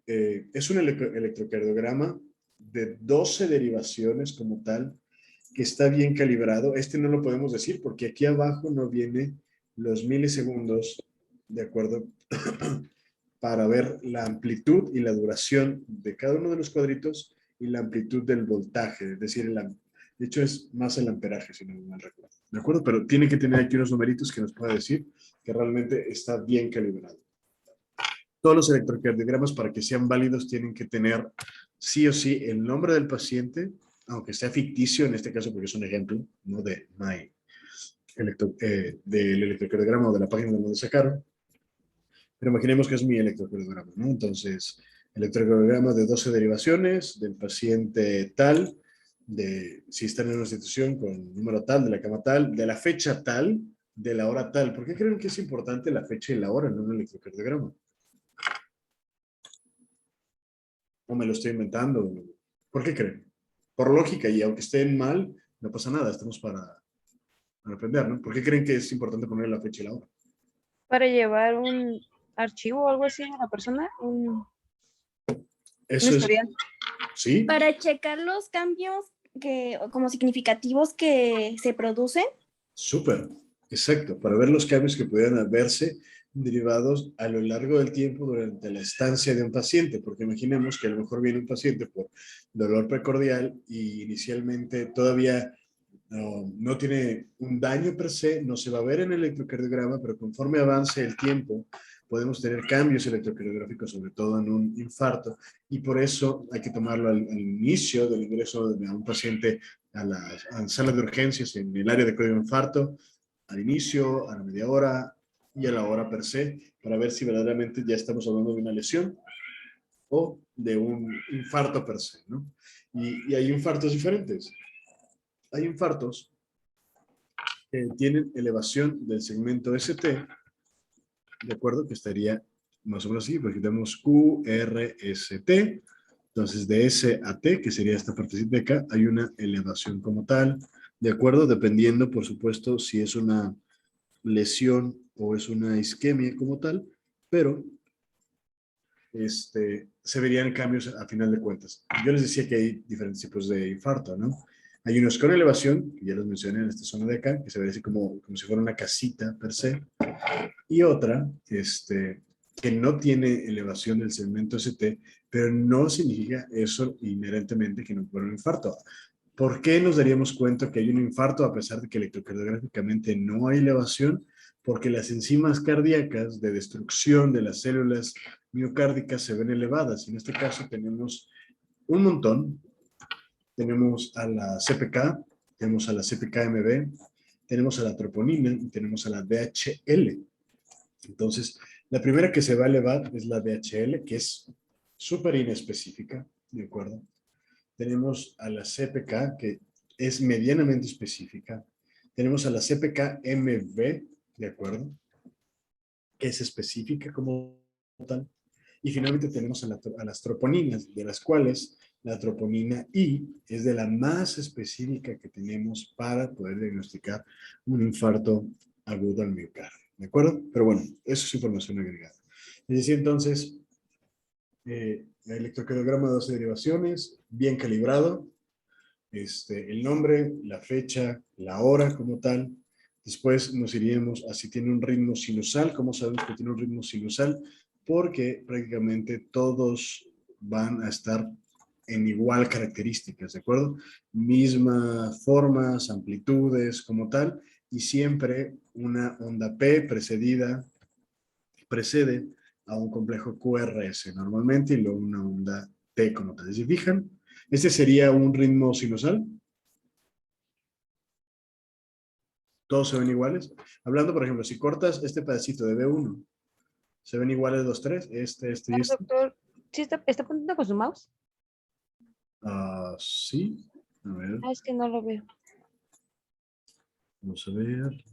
es un electrocardiograma de 12 derivaciones como tal, que está bien calibrado. Este no lo podemos decir porque aquí abajo no viene los milisegundos, ¿de acuerdo? Para ver la amplitud y la duración de cada uno de los cuadritos y la amplitud del voltaje, es decir, de hecho es más el amperaje, si no mal recuerdo, ¿de acuerdo? Pero tiene que tener aquí unos numeritos que nos pueda decir que realmente está bien calibrado. Todos los electrocardiogramas, para que sean válidos, tienen que tener sí o sí el nombre del paciente, aunque sea ficticio en este caso, porque es un ejemplo, ¿no? Del electrocardiograma o de la página donde sacaron. Pero imaginemos que es mi electrocardiograma, ¿no? Entonces, electrocardiograma de 12 derivaciones del paciente tal, si está en una institución con número tal, de la cama tal, de la fecha tal, de la hora tal. ¿Por qué creen que es importante la fecha y la hora en un electrocardiograma? ¿O me lo estoy inventando? ¿Por qué creen? Por lógica, y aunque estén mal, no pasa nada, estamos para aprender, ¿no? ¿Por qué creen que es importante poner la fecha y la hora? Para llevar un archivo o algo así a la persona, un Eso es, historial. ¿sí? Para checar los cambios como significativos que se producen. Súper, exacto, para ver los cambios que pudieran verse derivados a lo largo del tiempo durante la estancia de un paciente, porque imaginemos que a lo mejor viene un paciente por dolor precordial y inicialmente todavía no tiene un daño per se, no se va a ver en el electrocardiograma, pero conforme avance el tiempo podemos tener cambios electrocardiográficos, sobre todo en un infarto, y por eso hay que tomarlo al inicio del ingreso de un paciente a la sala de urgencias en el área de código de infarto, al inicio, a la media hora y a la hora per se, para ver si verdaderamente ya estamos hablando de una lesión o de un infarto per se, ¿no? Y hay infartos diferentes. Hay infartos que tienen elevación del segmento ST, de acuerdo, que estaría más o menos así, porque tenemos QRST, entonces de S a T, que sería esta partecita de acá, hay una elevación como tal, de acuerdo, dependiendo, por supuesto, si es una lesión o es una isquemia como tal, pero se verían cambios a final de cuentas. Yo les decía que hay diferentes tipos de infarto, ¿no? Hay unos con elevación, que ya los mencioné en esta zona de acá, que se ve así como si fuera una casita per se, y otra, que no tiene elevación del segmento ST, pero no significa eso inherentemente que no fuera un infarto. ¿Por qué nos daríamos cuenta que hay un infarto a pesar de que electrocardiográficamente no hay elevación? Porque las enzimas cardíacas de destrucción de las células miocárdicas se ven elevadas. En este caso tenemos un montón. Tenemos a la CPK, tenemos a la CPK-MB, tenemos a la troponina y tenemos a la DHL. Entonces, la primera que se va a elevar es la DHL, que es súper inespecífica, ¿de acuerdo? Tenemos a la CPK, que es medianamente específica. Tenemos a la CPK-MB, ¿de acuerdo? Que es específica como tal. Y finalmente tenemos a las troponinas, de las cuales la troponina I es de la más específica que tenemos para poder diagnosticar un infarto agudo al miocardio. ¿De acuerdo? Pero bueno, eso es información agregada. Es decir, entonces, el electrocardiograma de 12 derivaciones, bien calibrado, el nombre, la fecha, la hora como tal. Después nos iríamos a si tiene un ritmo sinusal. ¿Cómo sabemos que tiene un ritmo sinusal? Porque prácticamente todos van a estar en igual características, ¿de acuerdo? Mismas formas, amplitudes como tal, y siempre una onda P precede a un complejo QRS normalmente y luego una onda T como tal. ¿Se fijan? Este sería un ritmo sinusal. Todos se ven iguales. Hablando, por ejemplo, si cortas este pedacito de B1, ¿se ven iguales los tres? Este y este. Doctor, ¿sí está apuntando con su mouse? Sí. A ver, Ah, es que no lo veo. vamos a ver.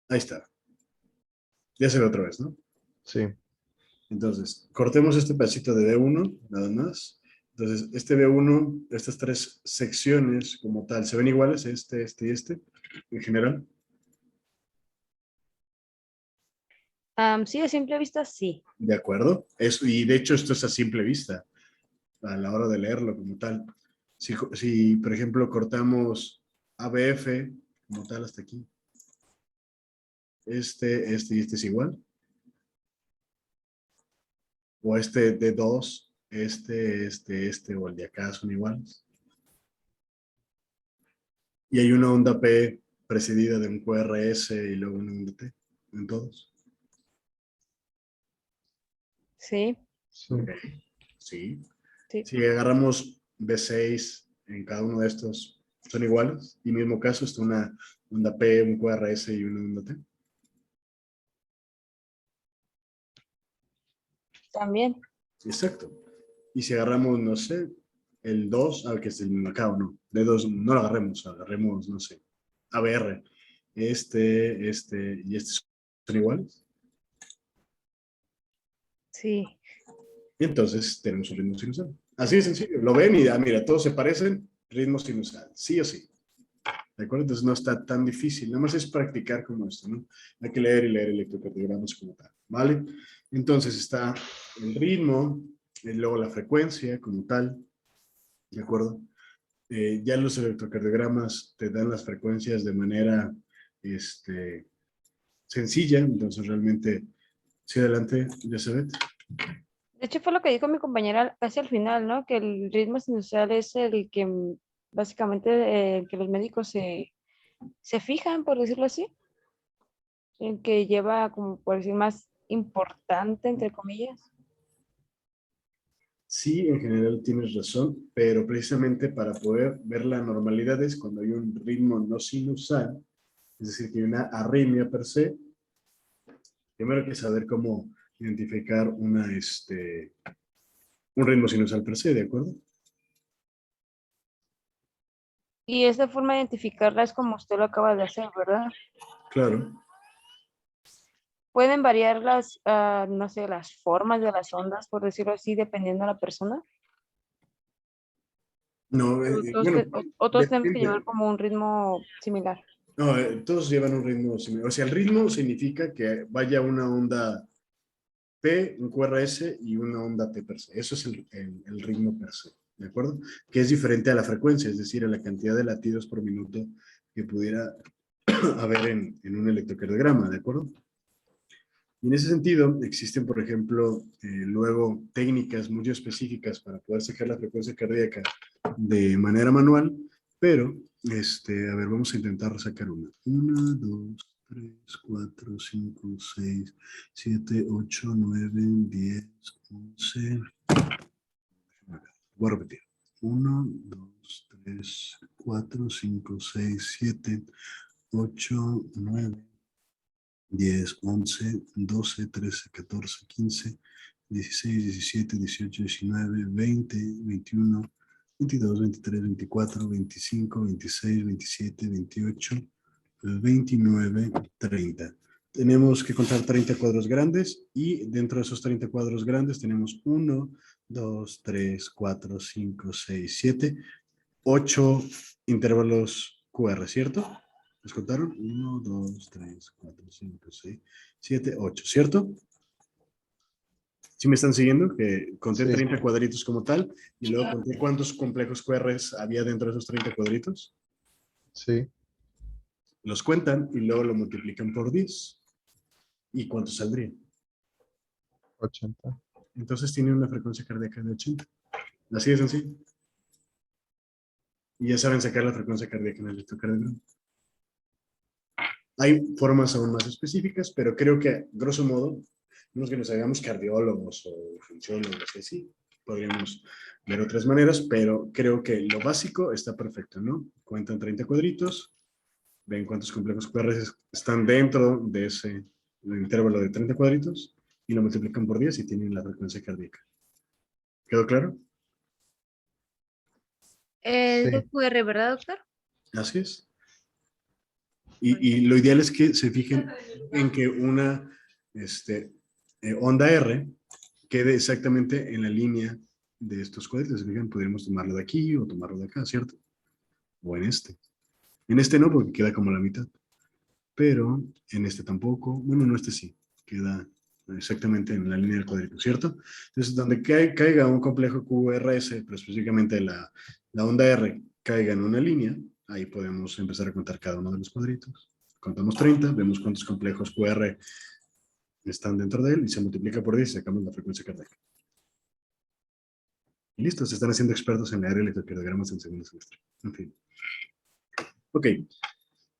Ahí está. Ya se ve otra vez, ¿no? Sí. Entonces, cortemos este pedacito de B1, nada más. Entonces, este B1, estas tres secciones como tal, ¿se ven iguales? Este y este, en general. Sí, a simple vista, sí. ¿De acuerdo? Y de hecho, esto es a simple vista, a la hora de leerlo como tal. Si por ejemplo, cortamos ABF, como tal, hasta aquí. Este y este es igual. O este de 2, o el de acá son iguales. Y hay una onda P precedida de un QRS y luego una onda T en todos. Sí, Sí. Ok, sí. sí. Si agarramos B6 en cada uno de estos, son iguales. Y mismo caso, está una onda P, un QRS y una onda T. También. Exacto. Y si agarramos, no sé, el 2, que es el acá o no, D2, no lo agarremos, no sé, ABR. Este y este son iguales. Sí. Y entonces tenemos un ritmo sinusal. Así de sencillo. Lo ven y, mira, todos se parecen, ritmo sinusal, sí o sí. ¿De acuerdo? Entonces no está tan difícil. Nada más es practicar como esto, ¿no? Hay que leer y leer electrocardiogramas como tal, ¿vale? Entonces está el ritmo, y luego la frecuencia como tal, ¿de acuerdo? Ya los electrocardiogramas te dan las frecuencias de manera sencilla, entonces realmente, sí, adelante, Elizabeth. De hecho, fue lo que dijo mi compañera casi al final, ¿no? Que el ritmo sinusal es el que básicamente que los médicos se fijan, por decirlo así, el que lleva, como por decir, más importante, entre comillas. Sí, en general tienes razón, pero precisamente para poder ver la normalidad es cuando hay un ritmo no sinusal, es decir, que hay una arritmia per se. Primero hay que saber cómo identificar un ritmo sinusal per se, ¿de acuerdo? Y esa forma de identificarla es como usted lo acaba de hacer, ¿verdad? Claro. Pueden variar las, no sé, las formas de las ondas, por decirlo así, dependiendo de la persona. No, bueno, O todos tenemos que llevar depende. como un ritmo similar. No, todos llevan un ritmo similar. O sea, el ritmo significa que vaya una onda P, un QRS y una onda T per se. Eso es el ritmo per se, ¿de acuerdo? Que es diferente a la frecuencia, es decir, a la cantidad de latidos por minuto que pudiera haber en un electrocardiograma, ¿de acuerdo? Y en ese sentido, existen, por ejemplo, luego técnicas muy específicas para poder sacar la frecuencia cardíaca de manera manual, pero, a ver, vamos a intentar sacar una. 1, 2, 3, 4, 5, 6, 7, 8, 9, 10, 11. Voy a repetir. 1, 2, 3, 4, 5, 6, 7, 8, 9, 10, 11, 12, 13, 14, 15, 16, 17, 18, 19, 20, 21, 22, 23, 24, 25, 26, 27, 28, 29, 30. Tenemos que contar 30 cuadros grandes y dentro de esos 30 cuadros grandes tenemos 1, 2, 3, 4, 5, 6, 7, 8 intervalos QR, ¿cierto? ¿Les contaron? 1, 2, 3, 4, 5, 6, 7, 8, ¿cierto? ¿Sí me están siguiendo? Que conté Sí. 30 cuadritos como tal y luego conté cuántos complejos QRs había dentro de esos 30 cuadritos. Sí. Los cuentan y luego lo multiplican por 10. ¿Y cuánto saldría? 80. Entonces tiene una frecuencia cardíaca de 80. Así de sencillo. Y ya saben sacar la frecuencia cardíaca en el electrocardiograma. Hay formas aún más específicas, pero creo que, grosso modo, no es que nos hagamos cardiólogos o funcionólogos, así, podríamos ver otras maneras, pero creo que lo básico está perfecto, ¿no? Cuentan 30 cuadritos, ven cuántos complejos QR están dentro de ese intervalo de 30 cuadritos y lo multiplican por 10 y tienen la frecuencia cardíaca. ¿Quedó claro? Es de Sí. QR, ¿verdad, doctor? Así es. Y lo ideal es que se fijen en que una onda R quede exactamente en la línea de estos cuadritos. ¿Se fijan? Podríamos tomarlo de aquí o tomarlo de acá, ¿cierto? O en este. En este no, porque queda como la mitad. Pero en este tampoco. Bueno, no, este sí. Queda exactamente en la línea del cuadrito, ¿cierto? Entonces, donde caiga un complejo QRS, pero específicamente la onda R caiga en una línea, ahí podemos empezar a contar cada uno de los cuadritos. Contamos 30, vemos cuántos complejos QR están dentro de él y se multiplica por 10 y sacamos la frecuencia cardíaca. Y listo, se están haciendo expertos en leer electrocardiogramas en segundo semestre. En fin. Ok.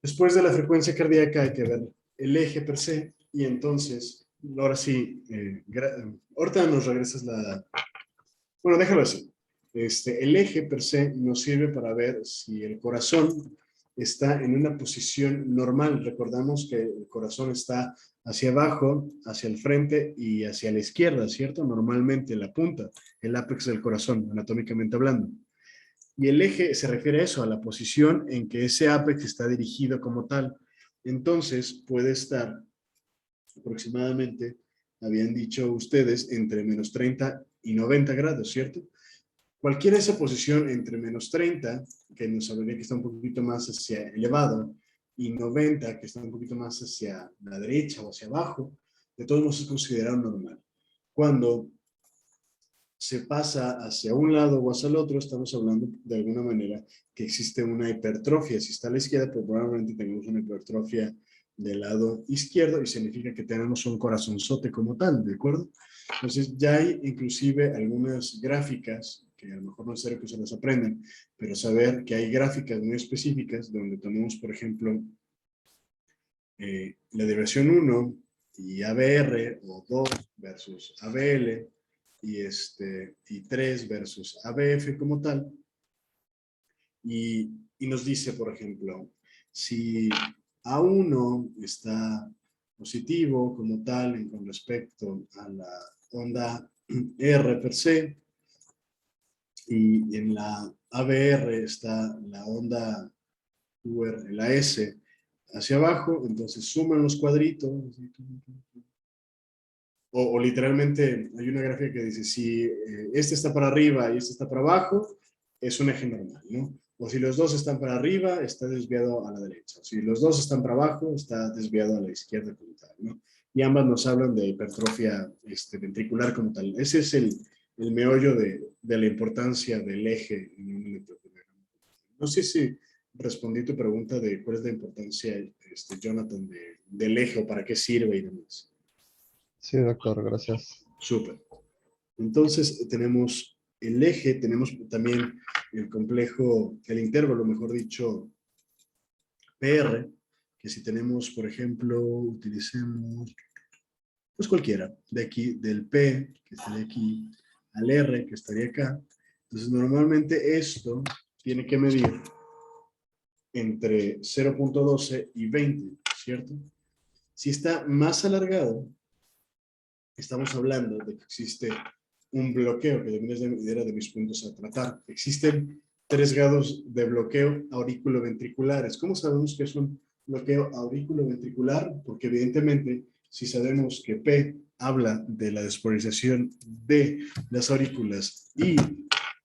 Después de la frecuencia cardíaca hay que ver el eje per se y entonces, ahora sí, ahorita nos regresas la... Bueno, déjalo así. El eje per se nos sirve para ver si el corazón está en una posición normal. Recordamos que el corazón está hacia abajo, hacia el frente y hacia la izquierda, ¿cierto? Normalmente la punta, el ápex del corazón, anatómicamente hablando. Y el eje se refiere a eso, a la posición en que ese ápex está dirigido como tal. Entonces puede estar aproximadamente, habían dicho ustedes, entre menos 30 y 90 grados, ¿cierto? Cualquiera de esa posición entre menos 30, que nos hablaría que está un poquito más hacia elevado, y 90, que está un poquito más hacia la derecha o hacia abajo, de todos modos es considerado normal. Cuando se pasa hacia un lado o hacia el otro, estamos hablando de alguna manera que existe una hipertrofia. Si está a la izquierda, pues probablemente tenemos una hipertrofia del lado izquierdo y significa que tenemos un corazonzote como tal, ¿de acuerdo? Entonces ya hay inclusive algunas gráficas, que a lo mejor no es necesario que se las aprendan, pero saber que hay gráficas muy específicas donde tenemos, por ejemplo, la derivación 1 y ABR o 2 versus ABL, y 3 versus ABF como tal, y nos dice, por ejemplo, si A1 está positivo como tal con respecto a la onda R per se, y en la ABR está la onda UR, la S hacia abajo, entonces suman los cuadritos, o literalmente hay una gráfica que dice, si este está para arriba y este está para abajo, es un eje normal, ¿no? O si los dos están para arriba, está desviado a la derecha. Si los dos están para abajo, está desviado a la izquierda como tal, ¿no? Y ambas nos hablan de hipertrofia ventricular como tal. Ese es el meollo de la importancia del eje en un electrocardiograma. No sé si respondí tu pregunta de cuál es la importancia, Jonathan, del eje o para qué sirve y demás. Sí, doctor, gracias. Súper. Entonces tenemos el eje, tenemos también el complejo, el intervalo, mejor dicho, PR, que si tenemos, por ejemplo, utilicemos, pues cualquiera, de aquí, del P, que estaría aquí, al R, que estaría acá. Entonces normalmente esto tiene que medir entre 0.12 y 20, ¿cierto? Si está más alargado, estamos hablando de que existe un bloqueo, que también era de mis puntos a tratar. Existen 3 grados de bloqueo auriculoventriculares. ¿Cómo sabemos que es un bloqueo auriculoventricular? Porque evidentemente, si sabemos que P habla de la despolarización de las aurículas y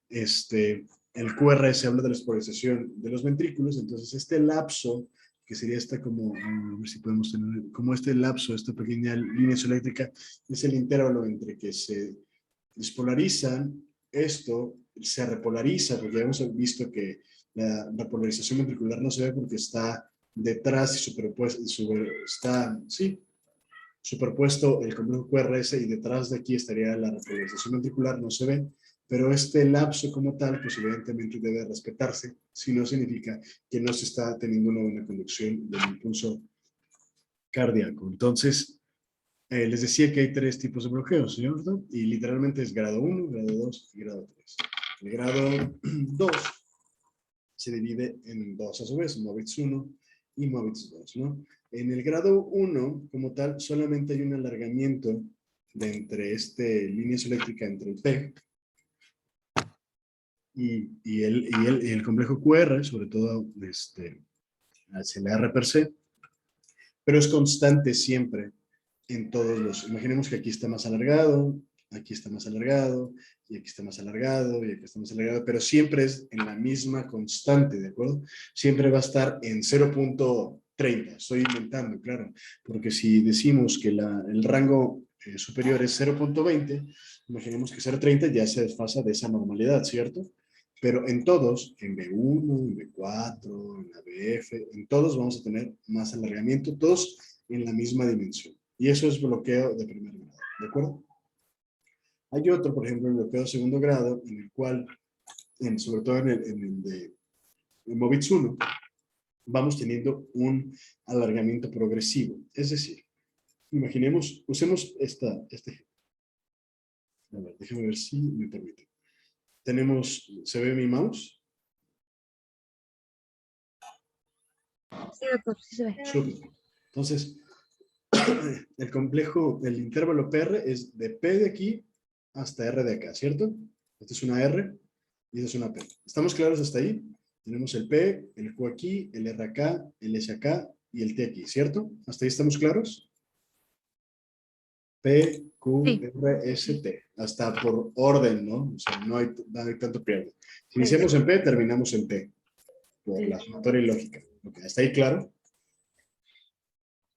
el QRS habla de la despolarización de los ventrículos, entonces este lapso, que sería esta como, a ver si podemos tener, como este lapso, esta pequeña línea eléctrica, es el intervalo entre que se despolarizan, esto se repolariza, porque ya hemos visto que la repolarización ventricular no se ve porque está detrás y superpuesto, superpuesto el complejo QRS y detrás de aquí estaría la repolarización ventricular, no se ve, pero este lapso como tal, pues evidentemente debe respetarse, si no significa que no se está teniendo una buena conducción del impulso cardíaco. Entonces, les decía que hay 3 tipos de bloqueos, ¿cierto? Y literalmente es grado 1, grado 2 y grado 3. El grado 2 se divide en 2 a su vez, MOVITS 1 y MOVITS 2, ¿no? En el grado 1, como tal, solamente hay un alargamiento de entre línea eléctrica entre el P y el complejo QR, sobre todo hacia el R per se, pero es constante siempre en todos los. Imaginemos que aquí está más alargado, aquí está más alargado, y aquí está más alargado, y aquí está más alargado, pero siempre es en la misma constante, ¿de acuerdo? Siempre va a estar en 0.30, estoy inventando, claro, porque si decimos que el rango superior es 0.20, imaginemos que 0.30 ya se desfasa de esa normalidad, ¿cierto? Pero en todos, en B1, en B4, en la BF, en todos vamos a tener más alargamiento, todos en la misma dimensión. Y eso es bloqueo de primer grado, ¿de acuerdo? Hay otro, por ejemplo, el bloqueo de segundo grado, en el cual, sobre todo en el de MOVITS 1, vamos teniendo un alargamiento progresivo. Es decir, imaginemos, usemos este ejemplo. A ver, déjame ver si me permite. ¿Se ve mi mouse? Sí, doctor, sí se ve. Súper. Entonces, el intervalo PR es de P de aquí hasta R de acá, ¿cierto? Esta es una R y esta es una P. ¿Estamos claros hasta ahí? Tenemos el P, el Q aquí, el R acá, el S acá y el T aquí, ¿cierto? ¿Hasta ahí estamos claros? P, Q, Sí. R, S, T. Hasta por orden, ¿no? O sea, no hay tanto pierde. Si Sí. iniciamos en P, terminamos en T. Por la sumatoria y lógica. Okay, ¿hasta ahí claro?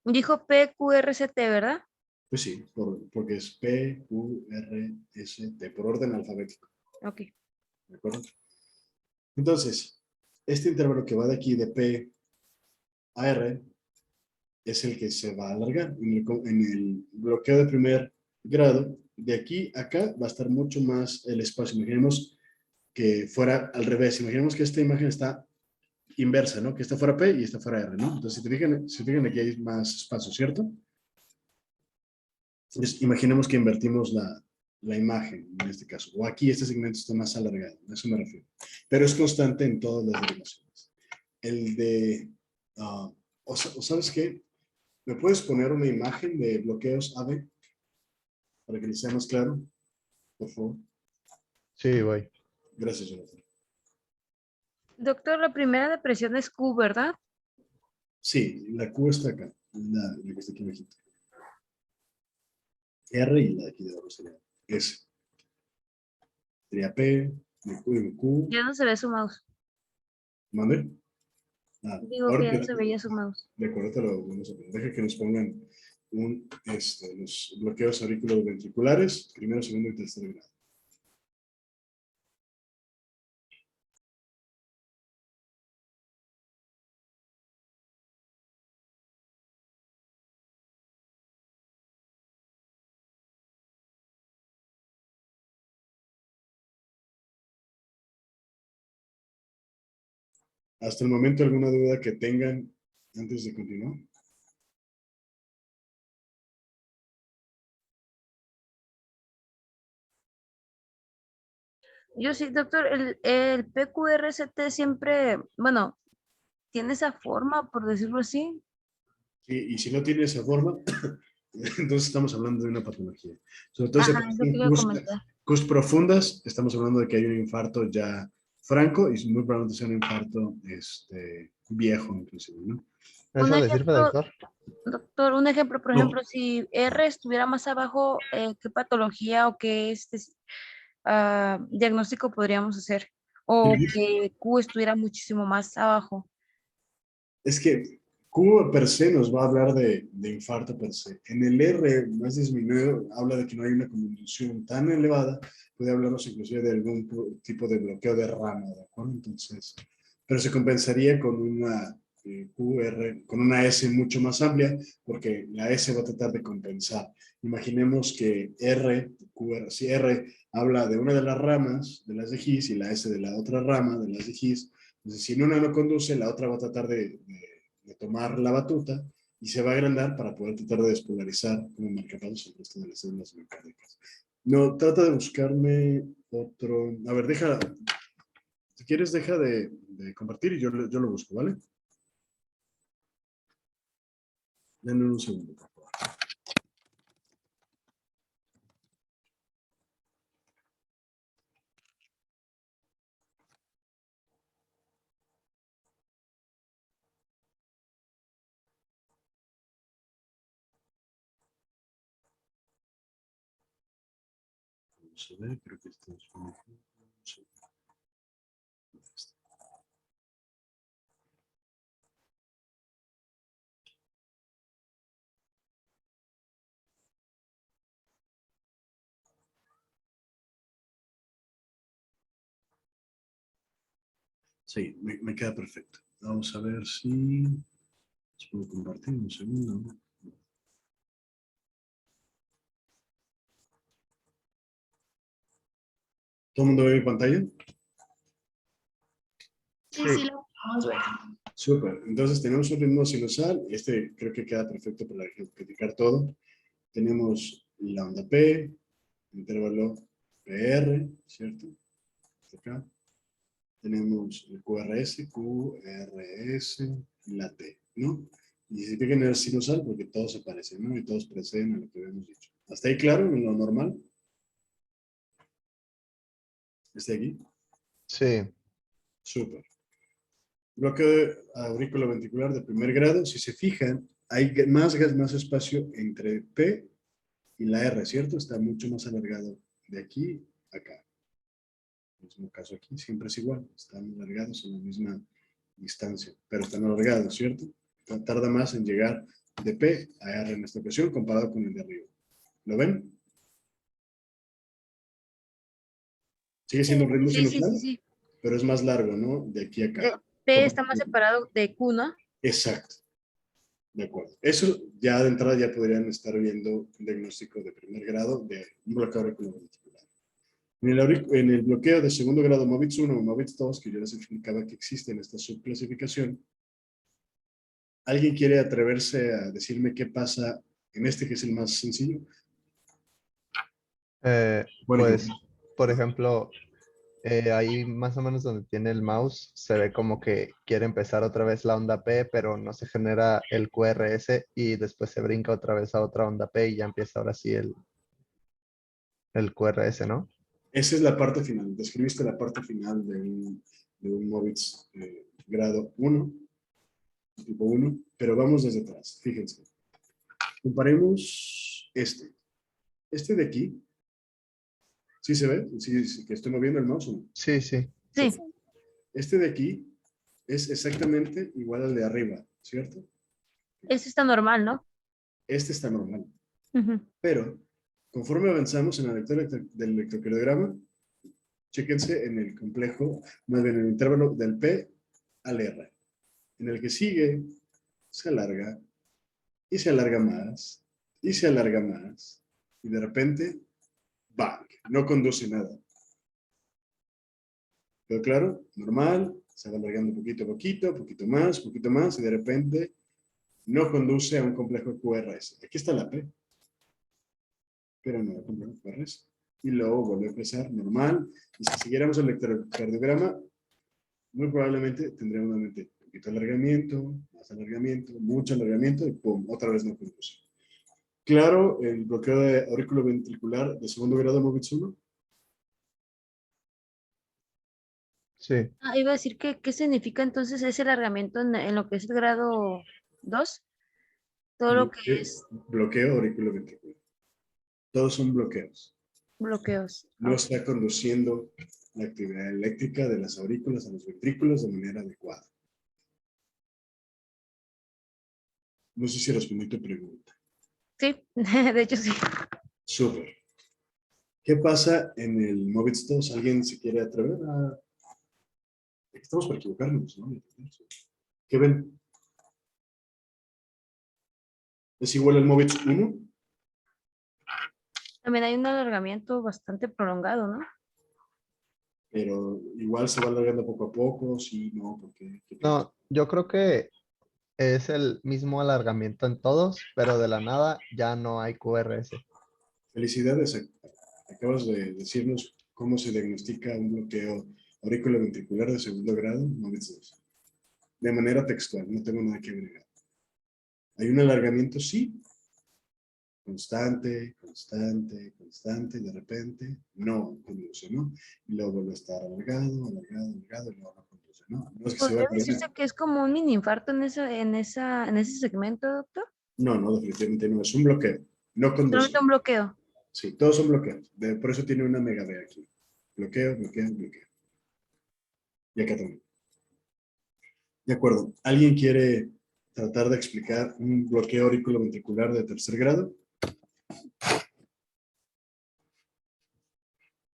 Dijo PQRCT, ¿verdad? Pues sí, porque es P, Q, R, S, T, por orden alfabético. Ok. ¿De acuerdo? Entonces, este intervalo que va de aquí de P a R es el que se va a alargar. En el bloqueo de primer grado, de aquí a acá va a estar mucho más el espacio. Imaginemos que fuera al revés. Imaginemos que esta imagen está inversa, ¿no? Que esta fuera P y esta fuera R, ¿no? Entonces, si fijan aquí hay más espacio, ¿cierto? Entonces, imaginemos que invertimos la imagen, en este caso. O aquí este segmento está más alargado, a eso me refiero. Pero es constante en todas las derivaciones. El de... o ¿sabes qué? ¿Me puedes poner una imagen de bloqueos AB? Para que les sea más claro, por favor. Sí, voy. Gracias, Jonathan. Doctor, la primera depresión es Q, ¿verdad? Sí, la Q está acá, la que está aquí abajito. R y la de aquí de abajo sería S. Sería P, Q. Ya no se ve su mouse. ¿Mande? Digo que ya no se veía su mouse. De acuerdo, te lo vamos a poner. Deja que nos pongan los bloqueos auriculoventriculares, primero, segundo y tercer grado. Hasta el momento, ¿alguna duda que tengan antes de continuar? Yo sí, doctor, el PQRCT siempre, bueno, tiene esa forma, por decirlo así. Sí, y si no tiene esa forma, entonces estamos hablando de una patología. Sobre todo si Ajá, es lo que iba a comentar. Cus profundas, estamos hablando de que hay un infarto ya franco y muy probablemente sea un infarto viejo, inclusive, ¿no? Un ¿Eso le sirve, ejemplo, doctor? doctor, un ejemplo, por No. ejemplo, si R estuviera más abajo, ¿qué patología o qué diagnóstico podríamos hacer? O que Q estuviera muchísimo más abajo. Es que Q per se nos va a hablar de infarto per se. En el R más disminuido habla de que no hay una convulsión tan elevada, puede hablarnos inclusive de algún tipo de bloqueo de rama, ¿de acuerdo? Entonces, pero se compensaría con una QR, con una S mucho más amplia, porque la S va a tratar de compensar. Imaginemos que R, QR, si R habla de una de las ramas de las de GIS y la S de la otra rama de las de GIS, entonces si en una no conduce, la otra va a tratar de tomar la batuta y se va a agrandar para poder tratar de despolarizar como marcapasos el resto de las células mecánicas. No, trata de buscarme otro. A ver, si quieres, deja de compartir y yo lo busco, ¿vale? Denme un segundo, por favor. Vamos a ver, creo que está disponible. Sí, me queda perfecto. Vamos a ver si puedo compartir un segundo. ¿Todo el mundo ve mi pantalla? Sí, Sí. sí, lo podemos ver. Súper. Entonces tenemos un ritmo sinusal. Este creo que queda perfecto para ejemplificar todo. Tenemos la onda P, intervalo PR, ¿cierto? Hasta acá. Tenemos el QRS, y la T, ¿no? Y se fijan en el sinusal porque todos se parecen, ¿no? Y todos preceden a lo que habíamos dicho. ¿Hasta ahí claro en lo normal? ¿Está aquí? Sí. Súper. Bloqueo auriculoventricular de primer grado. Si se fijan, hay más espacio entre P y la R, ¿cierto? Está mucho más alargado de aquí a acá. En el mismo caso aquí, siempre es igual. Están alargados en la misma distancia, pero están alargados, ¿cierto? Tarda más en llegar de P a R en esta ocasión comparado con el de arriba. ¿Lo ven? Sigue siendo un ritmo Sí, sí, sinusal, sí, sí. pero es más largo, ¿no? De aquí a acá. P está más separado de Q, ¿no? Exacto. De acuerdo. Eso ya de entrada ya podrían estar viendo un diagnóstico de primer grado de un bloqueo auriculoventricular. En el bloqueo de segundo grado MOVITS 1 o MOVITS 2, que yo les explicaba que existe en esta subclasificación, ¿alguien quiere atreverse a decirme qué pasa en este que es el más sencillo? Bueno, Pues, por ejemplo, ahí más o menos donde tiene el mouse, se ve como que quiere empezar otra vez la onda P, pero no se genera el QRS y después se brinca otra vez a otra onda P y ya empieza ahora sí el QRS, ¿no? esa es la parte final. Describiste la parte final de un MOVITS grado 1, tipo 1, pero vamos desde atrás. Fíjense. Comparemos este. Este de aquí. ¿Sí se ve? ¿Sí que estoy moviendo el mouse o no? Sí, sí. Sí. Este de aquí es exactamente igual al de arriba, ¿cierto? Ese está normal, ¿no? Este está normal. Ujú. Pero, conforme avanzamos en la lectura del electrocardiograma, chéquense en el complejo, más bien en el intervalo del P al R. En el que sigue, se alarga, y se alarga más, y se alarga más, y de repente, ¡bang! No conduce nada. ¿Pero claro? Normal, se va alargando poquito a poquito más, y de repente no conduce a un complejo QRS. Aquí está la P, pero no el complejo QRS. Y luego vuelve a empezar normal. Y si siguiéramos el electrocardiograma, muy probablemente tendríamos nuevamente un poquito de alargamiento, más alargamiento, mucho alargamiento y pum, otra vez no conduce. Claro, el bloqueo de auriculoventricular de segundo grado MOVITS 1. Sí. Ah, iba a decir que qué significa entonces ese alargamiento en lo que es el grado 2. Todo lo que es Bloqueo auriculoventricular. Todos son bloqueos. bloqueos. No está conduciendo la actividad eléctrica de las aurículas a los ventrículos de manera adecuada. No sé si respondí tu pregunta. Sí, de hecho sí. Súper. ¿Qué pasa en el MOVITS 2? ¿Alguien se quiere atrever a...? Estamos para equivocarnos, ¿no? ¿Qué ven? es igual al MOVIX 1. También hay un alargamiento bastante prolongado, ¿no? Pero igual se va alargando poco a poco, sí, no, porque... No, yo creo que es el mismo alargamiento en todos, pero de la nada ya no hay QRS. Felicidades, acabas de decirnos cómo se diagnostica un bloqueo auriculoventricular de segundo grado, MOVIX 2. De manera textual, no tengo nada que agregar. Hay un alargamiento, sí, constante, constante, constante, y de repente no conduce, ¿no? Y luego vuelve a estar alargado, alargado, alargado, y luego no conduce, ¿no? No es que se ¿Podría vaya decirse que es como un mini infarto en ese segmento, doctor? No, no, definitivamente no, es un bloqueo, no conduce. Solamente un bloqueo. Sí, todos son bloqueos, por eso tiene una mega B aquí. Bloqueo, bloqueo, bloqueo. Y acá también. De acuerdo, ¿alguien quiere tratar de explicar un bloqueo auriculoventricular de tercer grado?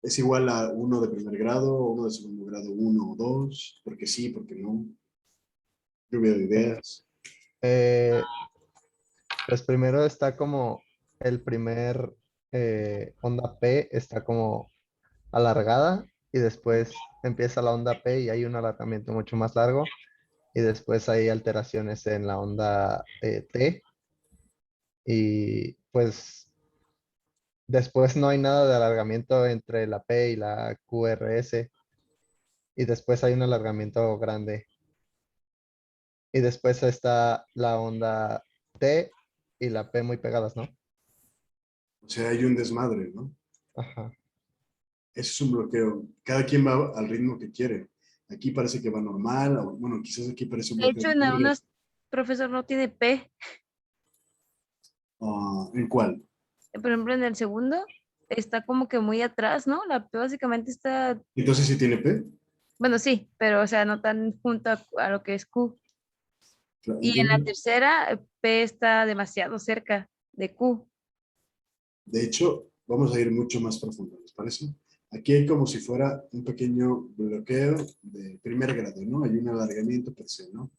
¿Es igual a uno de primer grado, uno de segundo grado, 1 o 2? Porque sí, porque no. Lluvia de ideas. Eh, pues primero está como el primer onda P está como alargada y después empieza la onda P y hay un alargamiento mucho más largo y después hay alteraciones en la onda T y pues después no hay nada de alargamiento entre la P y la QRS y después hay un alargamiento grande y después está la onda T y la P muy pegadas, ¿no? O sea, hay un desmadre, ¿no? Ajá. Ese es un bloqueo. Cada quien va al ritmo que quiere. Aquí parece que va normal, o bueno, quizás aquí parece un De bloqueo. hecho, en algunas, profesor, no tiene P. ¿En cuál? Por ejemplo, en el segundo está como que muy atrás, ¿no? La P básicamente está, Entonces sí tiene P. bueno, sí, pero o sea, no tan junto a lo que es Q. Claro, Y en la tercera, P está demasiado cerca de Q. de hecho, vamos a ir mucho más profundo, ¿les parece? Aquí hay como si fuera un pequeño bloqueo de primer grado, ¿no? Hay un alargamiento per se, ¿no?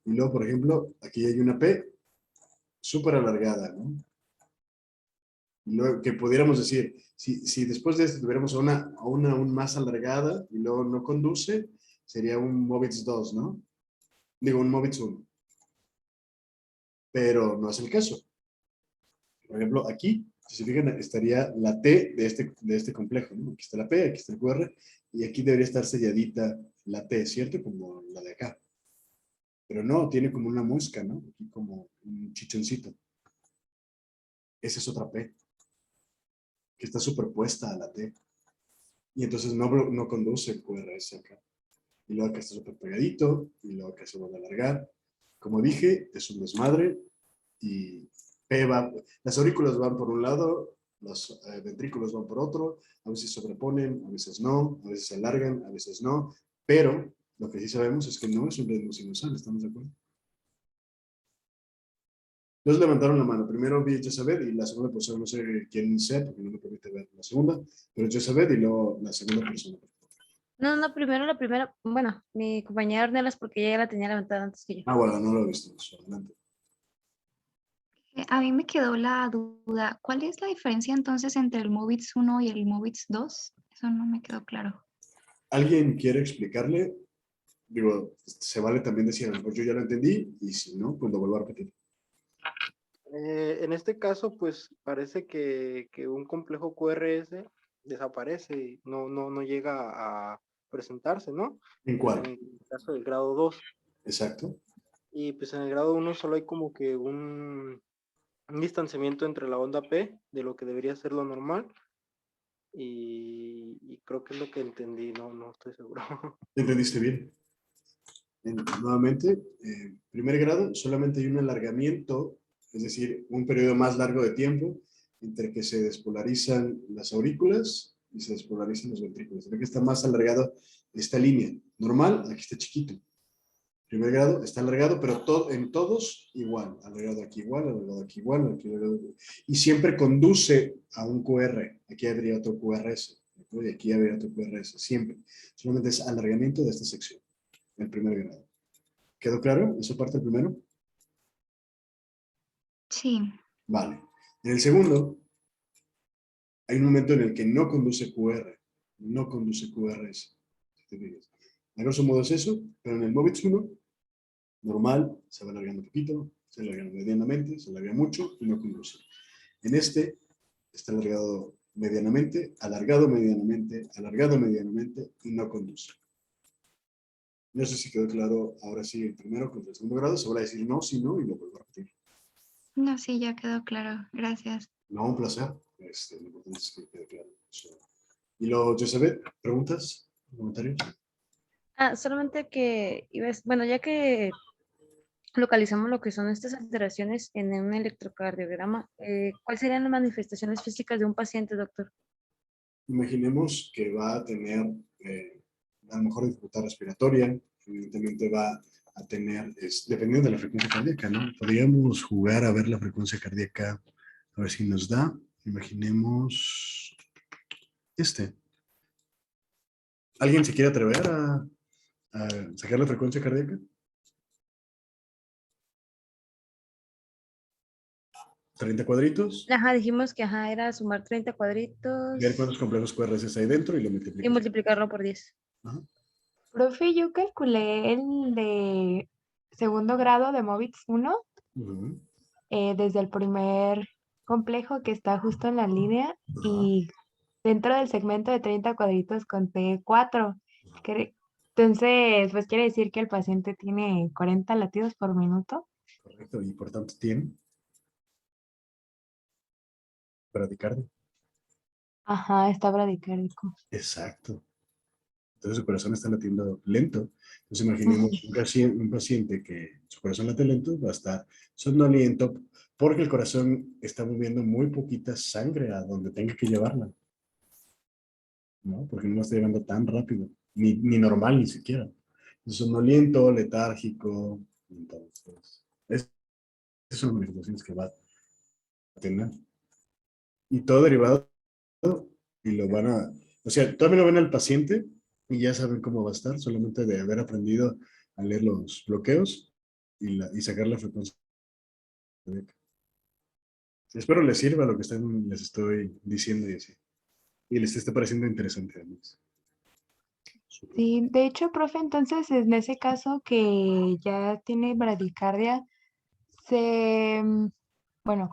Y luego, por ejemplo, aquí hay una P súper alargada, ¿no? Y luego que pudiéramos decir, si después de esto tuviéramos una aún más alargada y luego no conduce, sería un MOVIX 2, ¿no? Digo, un MOVIX 1. Pero no es el caso. Por ejemplo, aquí, si se fijan, estaría la T de este complejo, ¿no? Aquí está la P, aquí está el QR, y aquí debería estar selladita la T, ¿cierto? Como la de acá. Pero no, tiene como una mosca, ¿no? Aquí como un chichoncito. Esa es otra P, que está superpuesta a la T. Y entonces no conduce el QRS acá. Y luego acá está súper pegadito, y luego acá se vuelve a alargar. Como dije, es un desmadre, y P va, las aurículas van por un lado, los ventrículos van por otro, a veces se sobreponen, a veces no, a veces se alargan, a veces no, pero lo que sí sabemos es que no es un ritmo sinusal, ¿estamos de acuerdo? Dos levantaron la mano, primero vi Jezabel y la segunda persona, no sé quién sea, porque no me permite ver la segunda, pero Jezabel y luego la segunda persona. No, no, primero la primera, bueno, mi compañera Ornelas porque ella ya la tenía levantada antes que yo. Ah, bueno, no lo he visto, adelante. A mí me quedó la duda, ¿cuál es la diferencia entonces entre el MOVIX 1 y el MOVIX 2? Eso no me quedó claro. ¿Alguien quiere explicarle? Digo, se vale también decir, pues yo ya lo entendí, y si no, pues lo vuelvo a repetir. En este caso, pues parece que un complejo QRS desaparece y no llega a presentarse, ¿no? ¿En En cuál? el caso del grado 2. Exacto. Y pues en el grado 1 solo hay como que un distanciamiento entre la onda P de lo que debería ser lo normal. Y creo que es lo que entendí, no estoy seguro. ¿Entendiste bien? Nuevamente, primer grado, solamente hay un alargamiento, es decir, un periodo más largo de tiempo entre que se despolarizan las aurículas y se despolarizan los ventrículos. Creo que está más alargado esta línea. Normal, aquí está chiquito. Primer grado está alargado, pero en todos igual. Alargado aquí igual, alargado aquí igual, aquí alargado. Y siempre conduce a un QR. Aquí habría otro QRS. Y aquí habría otro QRS. Siempre. Solamente es alargamiento de esta sección. El primer grado. ¿Quedó claro? ¿Esa parte primero? Sí. Vale. En el segundo, hay un momento en el que no conduce QR. No conduce QRS. Si te fijas. A grosso modo es eso, pero en el MOVIX 1, normal, se va alargando un poquito, se alarga medianamente, se alarga mucho y no conduce. En este, está alargado medianamente y no conduce. No sé si quedó claro ahora sí el primero contra el segundo grado. Se va a decir no, si no, y lo vuelvo a repetir. No, sí, ya quedó claro. Gracias. No, un placer. Lo importante es que quede claro. Y lo, Josabeth, ¿preguntas? ¿Comentarios? Solamente que, bueno, ya que localizamos lo que son estas alteraciones en un electrocardiograma, ¿cuáles serían las manifestaciones físicas de un paciente, doctor? Imaginemos que va a tener a lo mejor dificultad respiratoria, evidentemente va a tener, dependiendo de la frecuencia cardíaca, ¿no? Podríamos jugar a ver la frecuencia cardíaca, a ver si nos da. Imaginemos ¿Alguien se quiere atrever a sacar la frecuencia cardíaca? 30 cuadritos. Ajá, dijimos que era sumar 30 cuadritos Ver cuántos complejos QRS hay dentro y lo y multiplicas. multiplicarlo por 10. Ajá. Profe, yo calculé el de segundo grado de MOVIX 1 Ujú. desde el primer complejo que está justo en la línea y dentro del segmento de 30 cuadritos conté 4. Entonces, pues quiere decir que el paciente tiene 40 latidos por minuto. Correcto, y por tanto tiene bradicardia. Ajá, está bradicárdico. Exacto. Entonces su corazón está latiendo lento. Entonces imaginemos un paciente que su corazón late lento, va a estar somnoliento porque el corazón está moviendo muy poquita sangre a donde tenga que llevarla, ¿no? Porque no está llevando tan rápido, ni normal ni siquiera. Entonces, somnoliento, letárgico, entonces, esas son las manifestaciones que va a tener. Y todo derivado, y lo van a, o sea, todavía lo ven al paciente y ya saben cómo va a estar, solamente de haber aprendido a leer los bloqueos y sacar la frecuencia. Espero les sirva lo que les estoy diciendo y así. Y les esté pareciendo interesante además. Sí, de hecho, profe, entonces en ese caso que ya tiene bradicardia, bueno,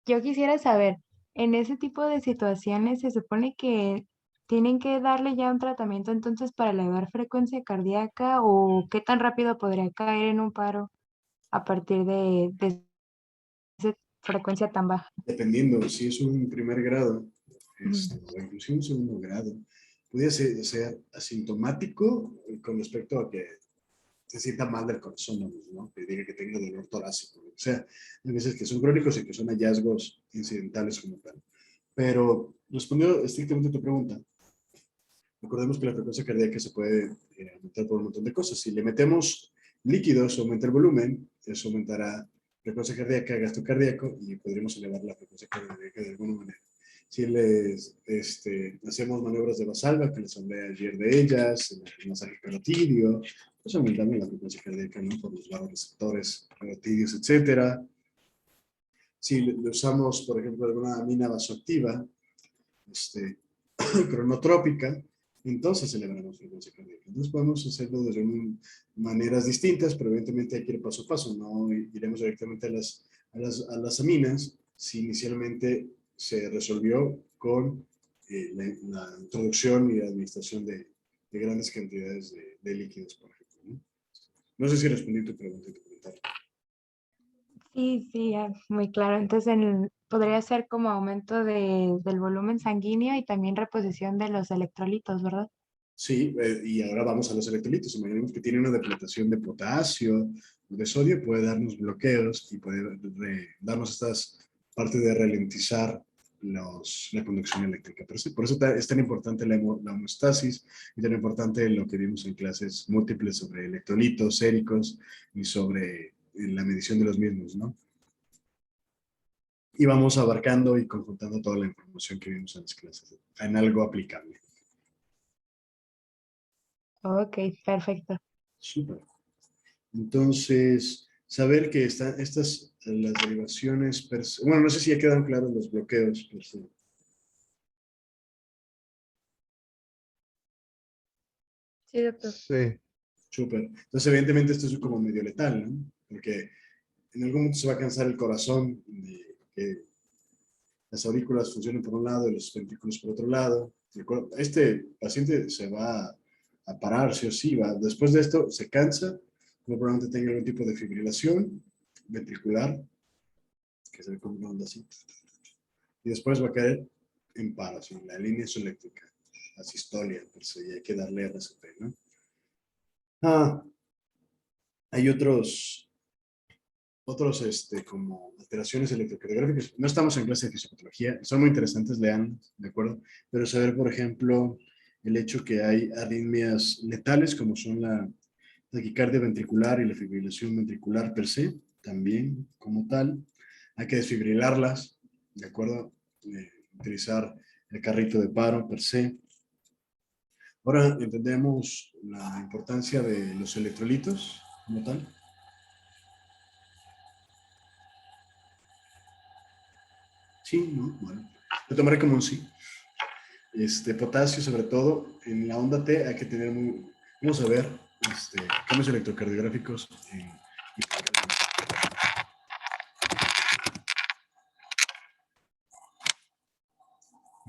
yo quisiera saber, en ese tipo de situaciones se supone que tienen que darle ya un tratamiento entonces para elevar frecuencia cardíaca o qué tan rápido podría caer en un paro a partir de esa frecuencia tan baja. Dependiendo, si es un primer grado, Ujú. o inclusive un segundo grado, puede ser asintomático con respecto a que se sienta mal del corazón, ¿no? Que diga que tenga dolor torácico. O sea, hay veces que son crónicos y que son hallazgos incidentales como tal. Pero respondiendo estrictamente a tu pregunta, recordemos que la frecuencia cardíaca se puede aumentar por un montón de cosas. Si le metemos líquidos, aumenta el volumen, eso aumentará frecuencia cardíaca, gasto cardíaco y podríamos elevar la frecuencia cardíaca de alguna manera. Si les hacemos maniobras de Valsalva, que les hablé ayer de ellas, el masaje carotidio, pues aumentando la frecuencia cardíaca, ¿no? Por los vasoreceptores carotidios, etcétera. Si le usamos, por ejemplo, alguna amina vasoactiva, cronotrópica, entonces celebramos frecuencia cardíaca. Entonces podemos hacerlo de maneras distintas, pero evidentemente hay que ir paso a paso, no iremos directamente a las aminas si inicialmente se resolvió con la introducción y la administración de grandes cantidades de líquidos, por ejemplo. No sé si respondí tu pregunta y tu comentario. Sí, sí, ya, muy claro. Entonces podría ser como aumento del volumen sanguíneo y también reposición de los electrolitos, ¿verdad? Sí, y ahora vamos a los electrolitos. Imaginemos que tiene una depletación de potasio, de sodio, puede darnos bloqueos y puede darnos estas partes de ralentizar la conducción eléctrica. Por eso es tan importante la homeostasis y tan importante lo que vimos en clases múltiples sobre electrolitos, séricos y sobre la medición de los mismos, ¿no? Y vamos abarcando y conjuntando toda la información que vimos en las clases en algo aplicable. Ok, perfecto. Súper. Entonces, saber que estas, las derivaciones, bueno, no sé si ya quedan claros los bloqueos per se. Sí, doctor. Sí. Súper. Entonces, evidentemente, esto es como medio letal, ¿no? Porque en algún momento se va a cansar el corazón de que las aurículas funcionen por un lado y los ventrículos por otro lado. Este paciente se va a parar, sí o sí. Después de esto, se cansa, probablemente tenga algún tipo de fibrilación ventricular, que se ve como una onda así. Y después va a caer en paro, así, la línea isoeléctrica, la sistolia, per se, y hay que darle RCP, ¿no? Hay otros como alteraciones electrocardiográficas. No estamos en clase de fisiopatología, son muy interesantes, lean, ¿de acuerdo? Pero saber, por ejemplo, el hecho que hay arritmias letales, como son la taquicardia ventricular y la fibrilación ventricular per se, también como tal. Hay que desfibrilarlas, ¿de acuerdo? Utilizar el carrito de paro per se. Ahora entendemos la importancia de los electrolitos como tal. Sí, ¿no? Bueno, lo tomaré como un sí. Potasio, sobre todo, en la onda T hay que tener vamos a ver cambios electrocardiográficos en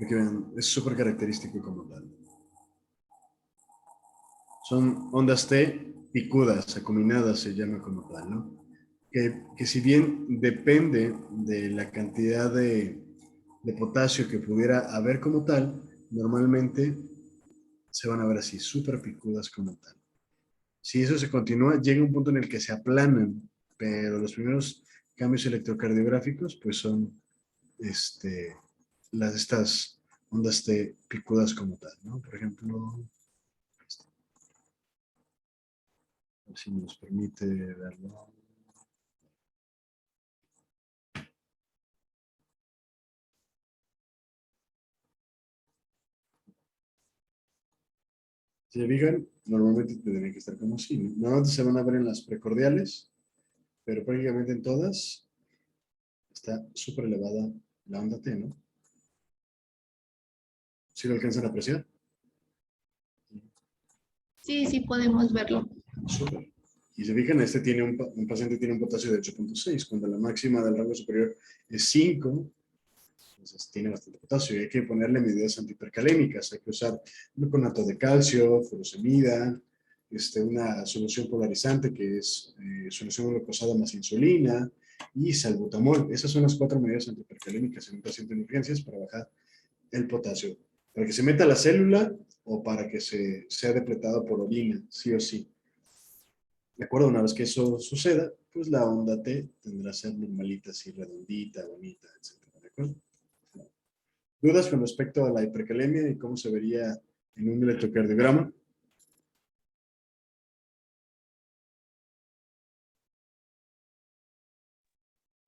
que vean, es súper característico como tal. Son ondas T picudas, acuminadas se llama como tal, ¿no? Que si bien depende de la cantidad de potasio que pudiera haber como tal, normalmente se van a ver así, súper picudas como tal. Si eso se continúa, llega un punto en el que se aplanan, pero los primeros cambios electrocardiográficos pues son estas ondas T picudas como tal, ¿no? Por ejemplo, a ver si nos permite verlo. Si se fijan, normalmente tendrían que estar como así, ¿no? Normalmente se van a ver en las precordiales, pero prácticamente en todas está súper elevada la onda T, ¿no? ¿Sí lo alcanzan a apreciar? Sí, sí podemos verlo. Súper. Y se fijan, un paciente tiene un potasio de 8.6, cuando la máxima del rango superior es 5, entonces tiene bastante potasio y hay que ponerle medidas antihipercalémicas. Hay que usar gluconato de calcio, furosemida, una solución polarizante que es solución glucosada más insulina y salbutamol. Esas son las 4 medidas antihipercalémicas en un paciente en urgencias para bajar el potasio. Para que se meta a la célula o para que sea depletado por orina, sí o sí. ¿De acuerdo? Una vez que eso suceda, pues la onda T tendrá que ser normalita, así redondita, bonita, etc. ¿De acuerdo? ¿Dudas con respecto a la hipercalemia y cómo se vería en un electrocardiograma?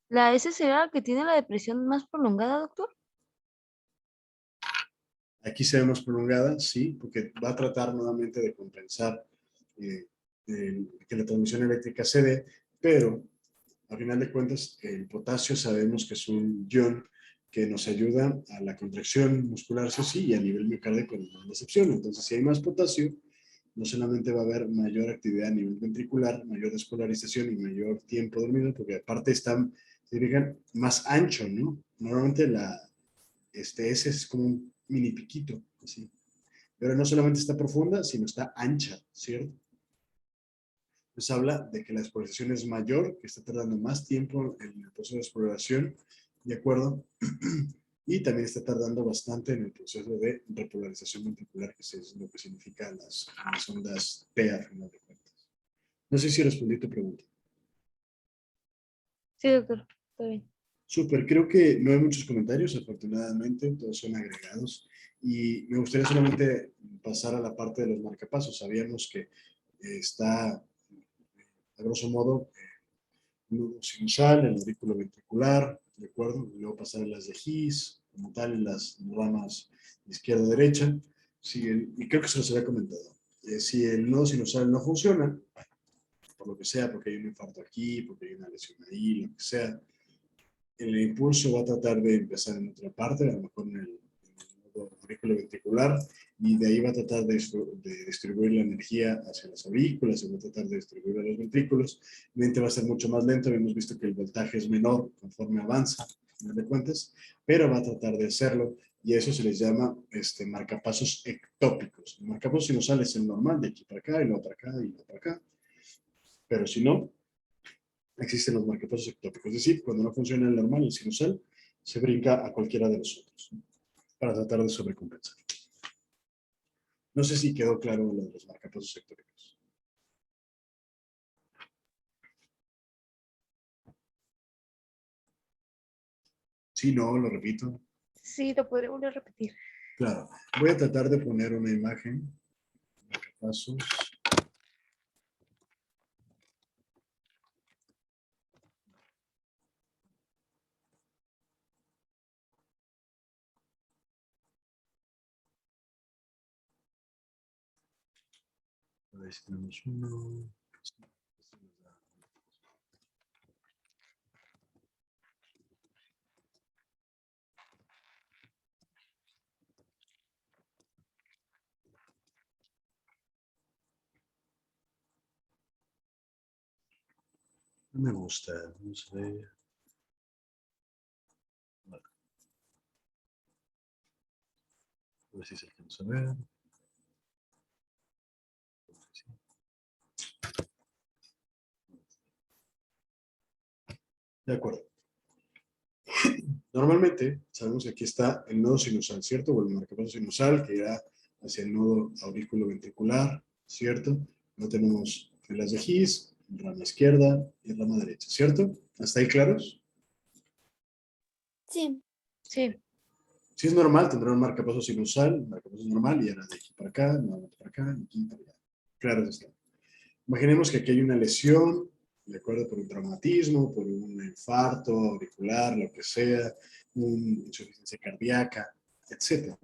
¿La S será la que tiene la depresión más prolongada, doctor? Aquí se ve más prolongada, sí, porque va a tratar nuevamente de compensar eh, que la transmisión eléctrica se dé, pero a final de cuentas el potasio sabemos que es un ion que nos ayuda a la contracción muscular, sí, y a nivel miocárdico en la recepción. Entonces, si hay más potasio, no solamente va a haber mayor actividad a nivel ventricular, mayor despolarización y mayor tiempo dormido, porque aparte están, se fijan, más ancho, ¿no? Normalmente ese es como un mini piquito, así. Pero no solamente está profunda, sino está ancha, ¿cierto? Pues habla de que la exploración es mayor, que está tardando más tiempo en el proceso de exploración, ¿de acuerdo? Y también está tardando bastante en el proceso de repolarización ventricular, que es lo que significa las ondas P a final de cuentas. No sé si respondí tu pregunta. Sí, doctor. Está bien. Súper, creo que no hay muchos comentarios, afortunadamente, todos son agregados. Y me gustaría solamente pasar a la parte de los marcapasos. Sabíamos que está, a grosso modo, el nudo sinusal, el aurículo ventricular, ¿de acuerdo? Y luego pasar a las de His, como tal, en las ramas izquierda-derecha. Y creo que se los había comentado. Si el nodo sinusal no funciona, por lo que sea, porque hay un infarto aquí, porque hay una lesión ahí, lo que sea, el impulso va a tratar de empezar en otra parte, a lo mejor en el nodo auriculoventricular, y de ahí va a tratar de distribuir la energía hacia las aurículas, y va a tratar de distribuir a los ventrículos. Obviamente va a ser mucho más lento, hemos visto que el voltaje es menor conforme avanza, al final de cuentas, pero va a tratar de hacerlo, y eso se les llama marcapasos ectópicos. El marcapasos sinusal es el normal, de aquí para acá, y luego para acá, y luego para acá, pero si no, existen los marcapasos ectópicos. Es decir, cuando no funciona el normal, el sinusal, se brinca a cualquiera de los otros, ¿no? Para tratar de sobrecompensar. No sé si quedó claro lo de los marcapasos ectópicos. Sí, no, lo repito. Sí, lo podría volver a repetir. Claro, voy a tratar de poner una imagen. Marcapasos. A ver si tenemos uno. No me gusta. Vamos a ver. Vale. A ver si se alcanza a ver. De acuerdo. Normalmente sabemos que aquí está el nodo sinusal, ¿cierto? O el marcapaso sinusal que irá hacia el nodo auriculoventricular, ¿cierto? No tenemos filas de His, rama izquierda y rama derecha, ¿cierto? ¿Hasta ahí claros? Sí. Sí. Si es normal, tendrá un marcapaso sinusal, marcapaso normal, y ahora de aquí para acá, nuevamente para acá, y aquí para allá. Claro está. Imaginemos que aquí hay una lesión, de acuerdo, por un traumatismo, por un infarto auricular, lo que sea, una insuficiencia cardíaca, etc.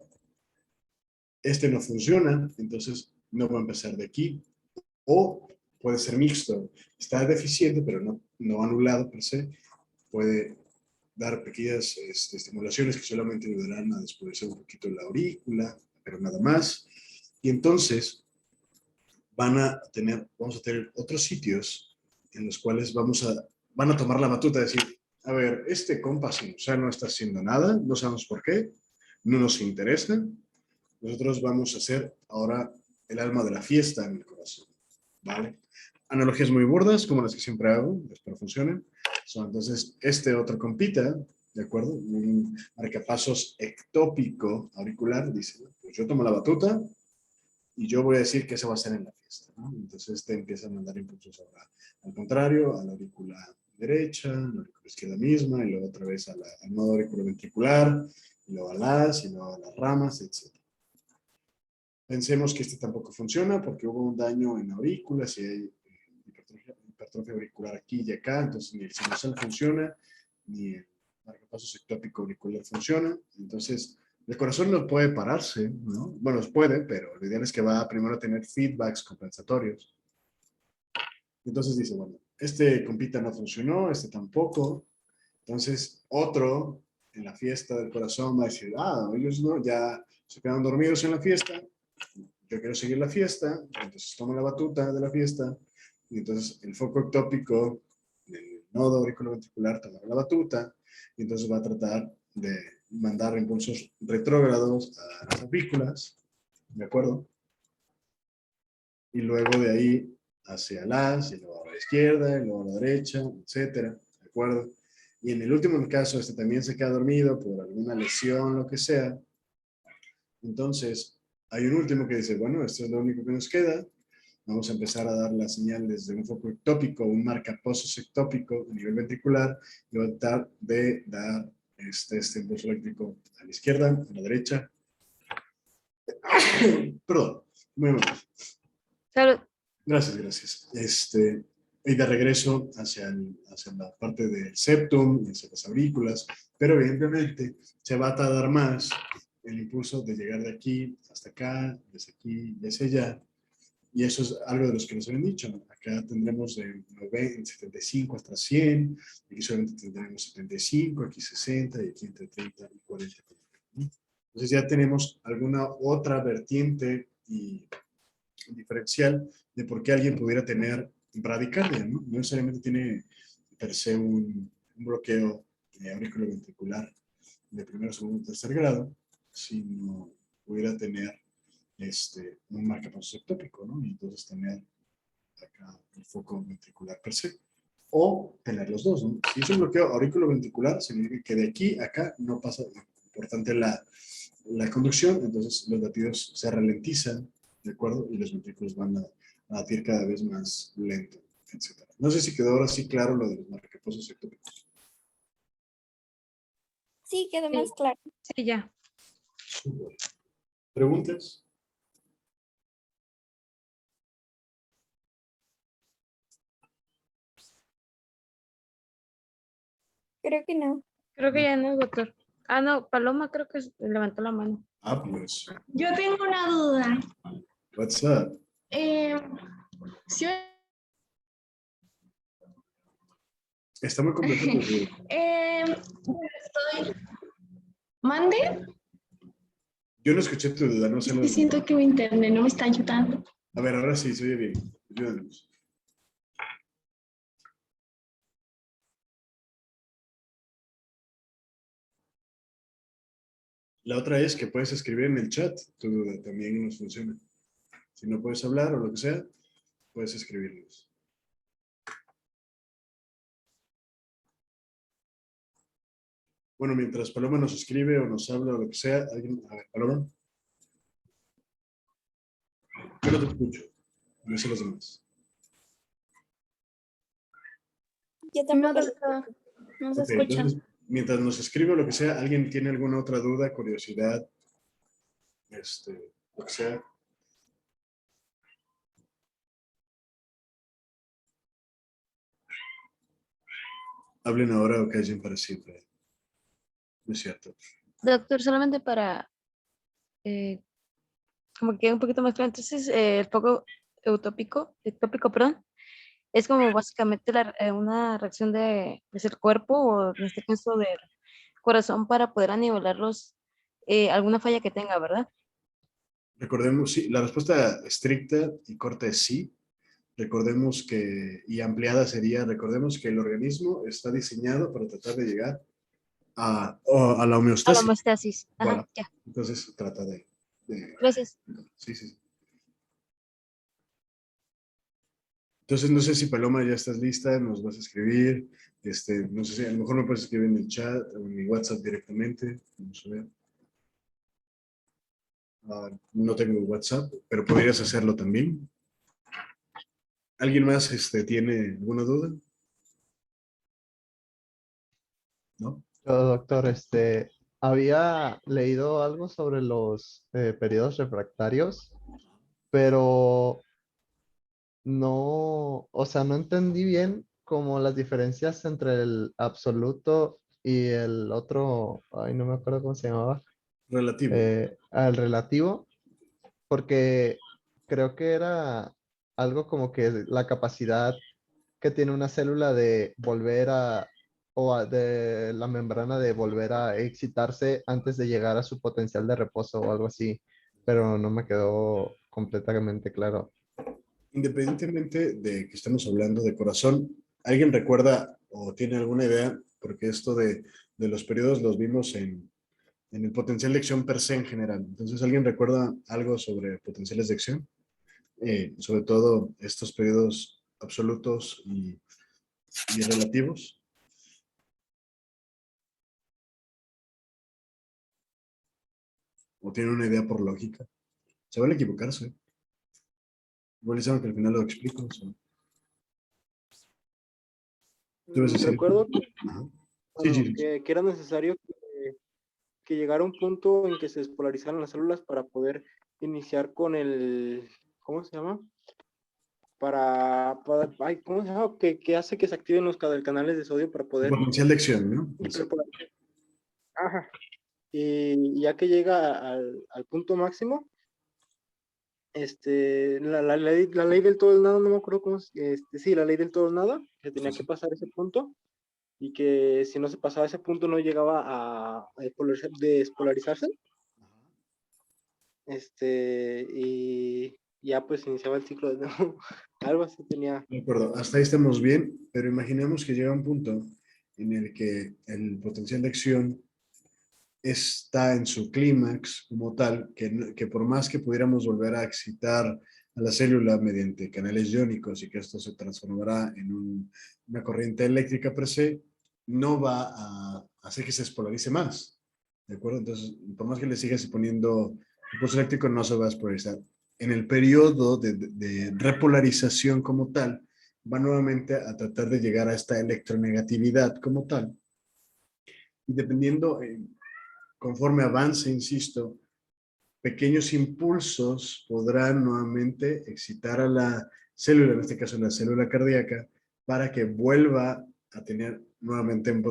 Este no funciona, entonces no va a empezar de aquí. O puede ser mixto, está deficiente, pero no anulado per se. Puede dar pequeñas estimulaciones que solamente ayudarán a después un poquito la aurícula, pero nada más. Y entonces vamos a tener otros sitios en los cuales van a tomar la batuta y decir, a ver, este compa sinusal no está haciendo nada, no sabemos por qué, no nos interesa, nosotros vamos a hacer ahora el alma de la fiesta en el corazón, ¿vale? Analogías muy burdas, como las que siempre hago, espero funcionen. Entonces, este otro compita, ¿de acuerdo? Un marcapasos ectópico auricular, dice, pues yo tomo la batuta, y yo voy a decir que eso va a ser en la fiesta, ¿no? Entonces empieza a mandar impulsos ahora al contrario, a la aurícula derecha, a la aurícula izquierda misma, y luego otra vez al nodo auriculoventricular, y luego a y luego a las ramas, etc. Pensemos que este tampoco funciona porque hubo un daño en aurículas y hay hipertrofia auricular aquí y acá, entonces ni el sinusal funciona, ni el marcapasos ectópico auricular funciona, entonces el corazón no puede pararse, ¿no? Bueno, puede, pero lo ideal es que va primero a tener feedbacks compensatorios. Entonces dice, bueno, este compita no funcionó, este tampoco. Entonces otro en la fiesta del corazón va a decir, ellos no, ya se quedaron dormidos en la fiesta, yo quiero seguir la fiesta, entonces tomo la batuta de la fiesta, y entonces el foco ectópico del nodo auriculoventricular tomará la batuta, y entonces va a tratar de mandar impulsos retrógrados a las aurículas, ¿de acuerdo? Y luego de ahí hacia y luego a la izquierda, y luego a la derecha, etcétera, ¿de acuerdo? Y en el último caso, este también se queda dormido por alguna lesión, lo que sea. Entonces, hay un último que dice, bueno, esto es lo único que nos queda. Vamos a empezar a dar la señal desde un foco ectópico, un marcapasos ectópico a nivel ventricular, y va a tratar de dar este impulso eléctrico a la izquierda, a la derecha. Perdón, muy mal. Salud. Gracias, gracias. Y de regreso hacia la parte del septum, hacia las aurículas, pero evidentemente se va a tardar más el impulso de llegar de aquí hasta acá, desde aquí y hacia allá, Y eso es algo de los que nos habían dicho, ¿no? Acá tendremos de 90, 75 hasta 100, aquí solamente tendremos 75, aquí 60 y aquí entre 30 y 40. ¿No? Entonces ya tenemos alguna otra vertiente y diferencial de por qué alguien pudiera tener bradicardia, ¿no? No necesariamente tiene per se un bloqueo auriculoventricular de primero, segundo, tercer grado, sino pudiera tener un marcapasos ectópico, ¿no? Y entonces tener acá el foco ventricular per se. O tener los dos, ¿no? Si es un bloqueo auriculoventricular, significa que de aquí a acá no pasa, importante la conducción, entonces los latidos se ralentizan, ¿de acuerdo? Y los ventrículos van a latir cada vez más lento, etc. No sé si quedó ahora sí claro lo de los marcapasos ectópicos. Sí, quedó Sí. más claro. Sí, ya. ¿Preguntas? Creo que no. Creo que ya no, doctor. Ah, no, Paloma creo que levantó la mano. Ah, pues. Yo tengo una duda. What's up? Si Está muy complejo. ¿Mande? Yo no escuché tu duda, no sé lo Siento que mi internet no me está ayudando. A ver, ahora sí, se oye bien. Ayúdanos. La otra es que puedes escribir en el chat tu duda, también nos funciona. Si no puedes hablar o lo que sea, puedes escribirnos. Bueno, mientras Paloma nos escribe o nos habla o lo que sea, alguien... A ver, Paloma. Yo no te escucho. No sé los demás. Yo tampoco. No, doctor. No se Ok, escucha. entonces, mientras nos escribe o lo que sea, ¿alguien tiene alguna otra duda, curiosidad? Lo que sea. Hablen ahora o callen para siempre. No es cierto. Doctor, solamente para como que quede un poquito más claro. Entonces, el foco ectópico, perdón, es como básicamente una reacción del cuerpo o en este caso del corazón para poder anivelarlos, alguna falla que tenga, ¿verdad? Recordemos, sí, la respuesta estricta y corta es sí. Recordemos que, y ampliada sería, recordemos que el organismo está diseñado para tratar de llegar a la A la homeostasis. homeostasis. Ajá, Voilà. ya. Entonces trata de... Gracias. Sí, sí. Entonces no sé si Paloma ya estás lista, nos vas a escribir. No sé si a lo mejor me puedes escribir en el chat o en mi WhatsApp directamente. Vamos a ver. No tengo WhatsApp, pero podrías hacerlo también. ¿Alguien más tiene alguna duda? ¿No? Yo, doctor, había leído algo sobre los periodos refractarios, pero no, o sea, no entendí bien como las diferencias entre el absoluto y el otro, ay, no me acuerdo cómo se llamaba, Relativo. al relativo, porque creo que era algo como que la capacidad que tiene una célula de volver de la membrana de volver a excitarse antes de llegar a su potencial de reposo o algo así, pero no me quedó completamente claro. Independientemente de que estemos hablando de corazón, ¿alguien recuerda o tiene alguna idea? Porque esto de los periodos los vimos en el potencial de acción per se en general. Entonces, ¿alguien recuerda algo sobre potenciales de acción? Sobre todo estos periodos absolutos y relativos. ¿O tiene una idea por lógica? Se vale equivocarse. Igual y saben que al final lo explico. ¿Tú vas a decir? Recuerdo que, Ajá. bueno, Sí. que era necesario que llegara un punto en que se despolarizaran las células para poder iniciar con el, ¿cómo se llama? Ay, ¿cómo se llama? Que hace que se activen los canales de sodio para poder... Potencial de acción, ¿no? Ajá. Y ya que llega al punto máximo, la ley del todo o nada, no me acuerdo cómo sí, la ley del todo o nada, que tenía que pasar ese punto, y que si no se pasaba ese punto no llegaba a despolarizarse. Y ya pues iniciaba el ciclo de nuevo. Algo así tenía. De acuerdo, hasta ahí estamos bien, pero imaginemos que llega un punto en el que el potencial de acción está en su clímax como tal, que por más que pudiéramos volver a excitar a la célula mediante canales iónicos y que esto se transformará en una corriente eléctrica per se, no va a hacer que se despolarice más. ¿De acuerdo? Entonces, por más que le sigas poniendo impulso eléctrico, no se va a despolarizar. En el periodo de repolarización como tal, va nuevamente a tratar de llegar a esta electronegatividad como tal. Y dependiendo, conforme avance, insisto, pequeños impulsos podrán nuevamente excitar a la célula, en este caso la célula cardíaca, para que vuelva a tener nuevamente un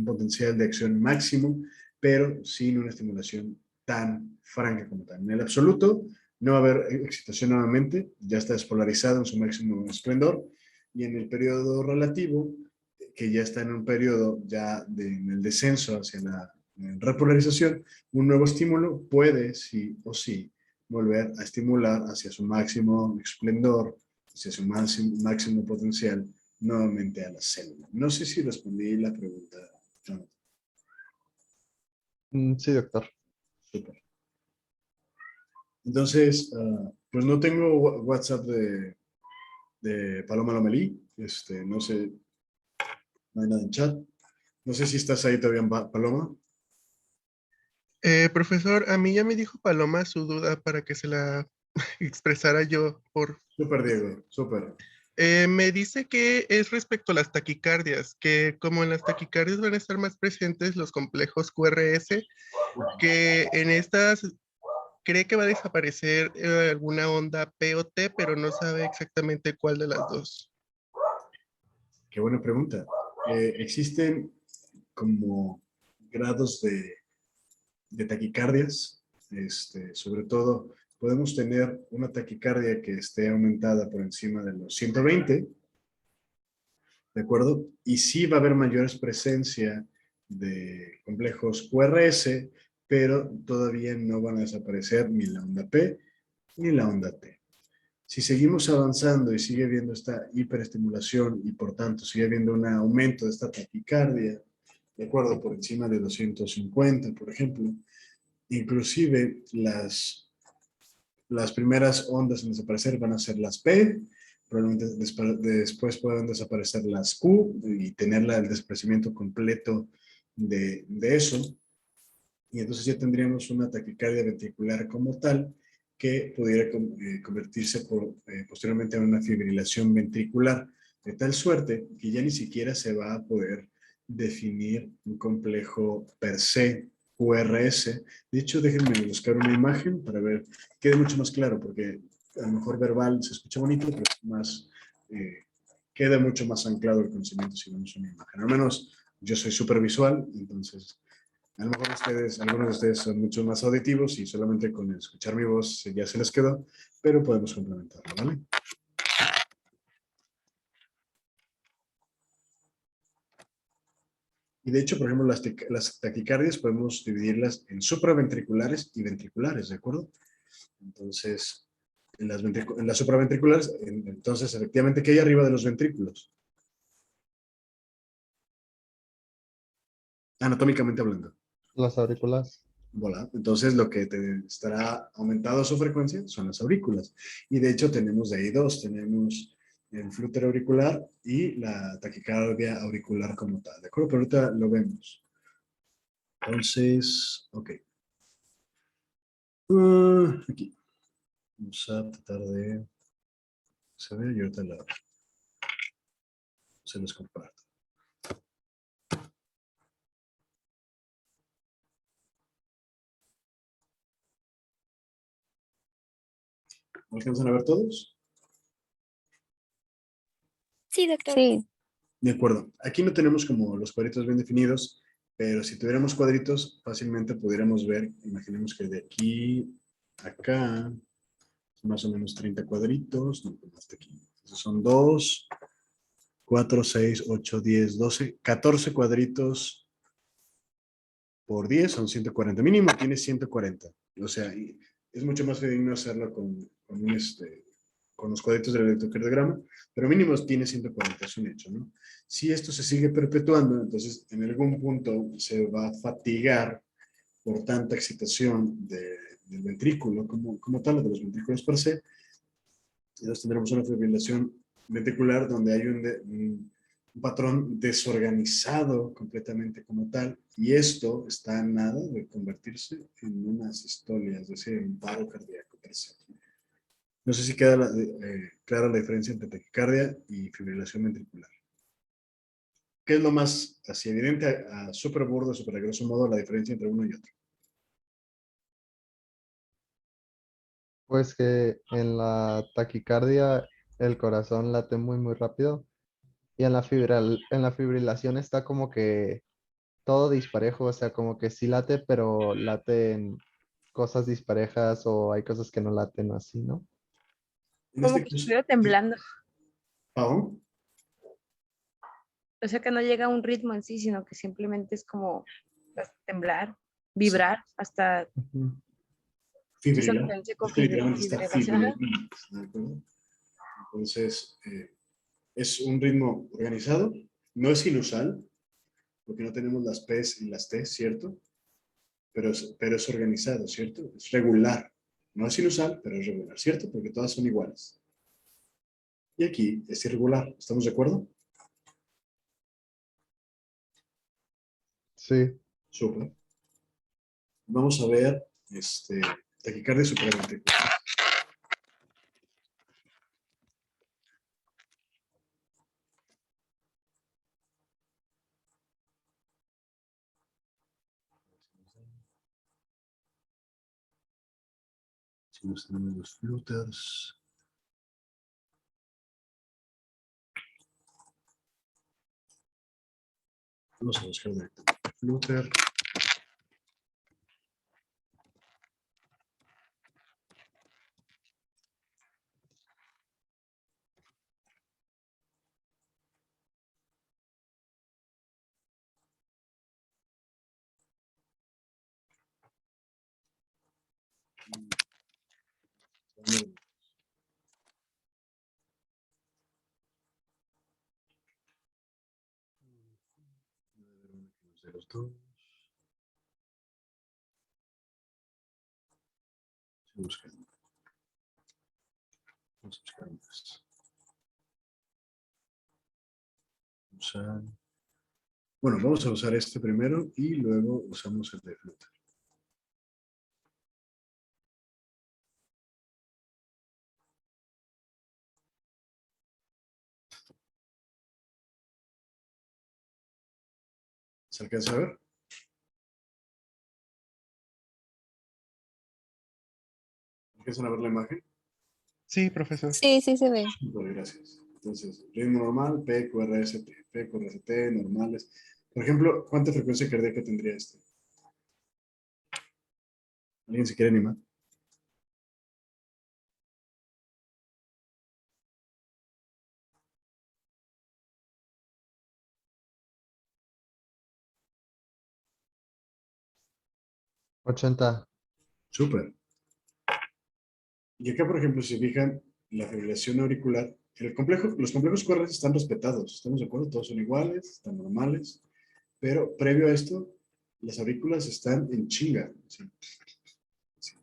potencial de acción máximo, pero sin una estimulación tan franca como tal. En el absoluto no va a haber excitación nuevamente, ya está despolarizado en su máximo esplendor, y en el periodo relativo, que ya está en un periodo ya en el descenso hacia la repolarización, un nuevo estímulo puede, sí o sí, volver a estimular hacia su máximo esplendor, hacia su máximo potencial, nuevamente a la célula. No sé si respondí la pregunta, Jonathan. Sí, doctor. Super. Entonces, pues no tengo WhatsApp de Paloma Lomelí. No sé, no hay nada en chat. No sé si estás ahí todavía, Paloma. Profesor, a mí ya me dijo Paloma su duda para que se la expresara yo por... Súper, Diego, súper. Me dice que es respecto a las taquicardias, que como en las taquicardias van a estar más presentes los complejos QRS, que en estas cree que va a desaparecer alguna onda P o T, pero no sabe exactamente cuál de las dos. Qué buena pregunta. Existen como grados de taquicardias, sobre todo podemos tener una taquicardia que esté aumentada por encima de los 120, ¿de acuerdo? Y sí va a haber mayores presencia de complejos QRS, pero todavía no van a desaparecer ni la onda P ni la onda T. Si seguimos avanzando y sigue habiendo esta hiperestimulación y por tanto sigue habiendo un aumento de esta taquicardia, de acuerdo, por encima de 250, por ejemplo, inclusive las primeras ondas en desaparecer van a ser las P, probablemente después puedan desaparecer las Q y tener el desprendimiento completo de eso. Y entonces ya tendríamos una taquicardia ventricular como tal que pudiera convertirse posteriormente en una fibrilación ventricular, de tal suerte que ya ni siquiera se va a poder definir un complejo per se QRS. De hecho, déjenme buscar una imagen para ver, quede mucho más claro, porque a lo mejor verbal se escucha bonito, pero más, queda mucho más anclado el conocimiento si vemos una imagen. Al menos yo soy súper visual, entonces a lo mejor algunos de ustedes son mucho más auditivos y solamente con escuchar mi voz ya se les quedó, pero podemos complementarlo, ¿vale? Y de hecho, por ejemplo, las taquicardias podemos dividirlas en supraventriculares y ventriculares, ¿de acuerdo? Entonces, en las supraventriculares, entonces, efectivamente, ¿qué hay arriba de los ventrículos? Anatómicamente hablando. Las aurículas. Voilà. Entonces, lo que te estará aumentado su frecuencia son las aurículas. Y de hecho, tenemos de ahí dos. Tenemos el flúter auricular y la taquicardia auricular como tal. ¿De acuerdo? Pero ahorita lo vemos. Entonces, ok. Aquí. Vamos a tratar de saber y ahorita se los comparto. ¿Alcanzan a ver todos? Sí, doctor. Sí. De acuerdo. Aquí no tenemos como los cuadritos bien definidos, pero si tuviéramos cuadritos, fácilmente pudiéramos ver, imaginemos que de aquí a acá, Más o menos 30 cuadritos. No, hasta aquí. Entonces son 2, 4, 6, 8, 10, 12, 14 cuadritos por 10 son 140. Mínimo tiene 140. O sea, es mucho más fidedigno hacerlo con los cuadritos del electrocardiograma, pero mínimo tiene 140, es un hecho, ¿no? Si esto se sigue perpetuando, entonces en algún punto se va a fatigar por tanta excitación del ventrículo como tal, de los ventrículos per se, y entonces tendremos una fibrilación ventricular donde hay un patrón desorganizado completamente como tal, y esto está a nada de convertirse en una sistolia, es decir, en un paro cardíaco per se. No sé si queda clara la diferencia entre taquicardia y fibrilación ventricular. ¿Qué es lo más así evidente a súper burdo, súper a grosso modo, la diferencia entre uno y otro? Pues que en la taquicardia el corazón late muy, muy rápido y en la fibrilación está como que todo disparejo, o sea, como que sí late, pero laten cosas disparejas o hay cosas que no laten así, ¿no? En Como este que caso, estuviera temblando. ¿Pau? O sea que no llega a un ritmo en sí, sino que simplemente es como pues, temblar, Sí. vibrar, hasta Ujú. Fibrilar. eso diferencia con Es que literalmente está fibrilación. Ajá. fibrilando, ¿de acuerdo? Entonces, es un ritmo organizado, no es sinusal, porque no tenemos las P's y las T's, ¿cierto? Pero es organizado, ¿cierto? Es regular. No es sinusal, pero es regular, ¿cierto? Porque todas son iguales. Y aquí es irregular, ¿estamos de acuerdo? Sí. Súper. Vamos a ver taquicardia supraventricular. Si nos tenemos los flutters. Vamos a buscar directamente flutter. De los dos. Vamos a buscar más. Bueno, vamos a usar este primero y luego usamos el de flutter. ¿Se alcanza a ver? ¿Alcanzan a ver la imagen? Sí, profesor. Sí, sí se ve. Bueno, gracias. Entonces, ritmo normal, P, QRST, P, QRST, normales. Por ejemplo, ¿cuánta frecuencia cardíaca tendría este? ¿Alguien se quiere animar? ¿80? Súper. Y acá, por ejemplo, si se fijan, la fibrilación auricular, los complejos QRS están respetados, ¿estamos de acuerdo? Todos son iguales, están normales, pero previo a esto, las aurículas están en chinga, ¿sí? Sí,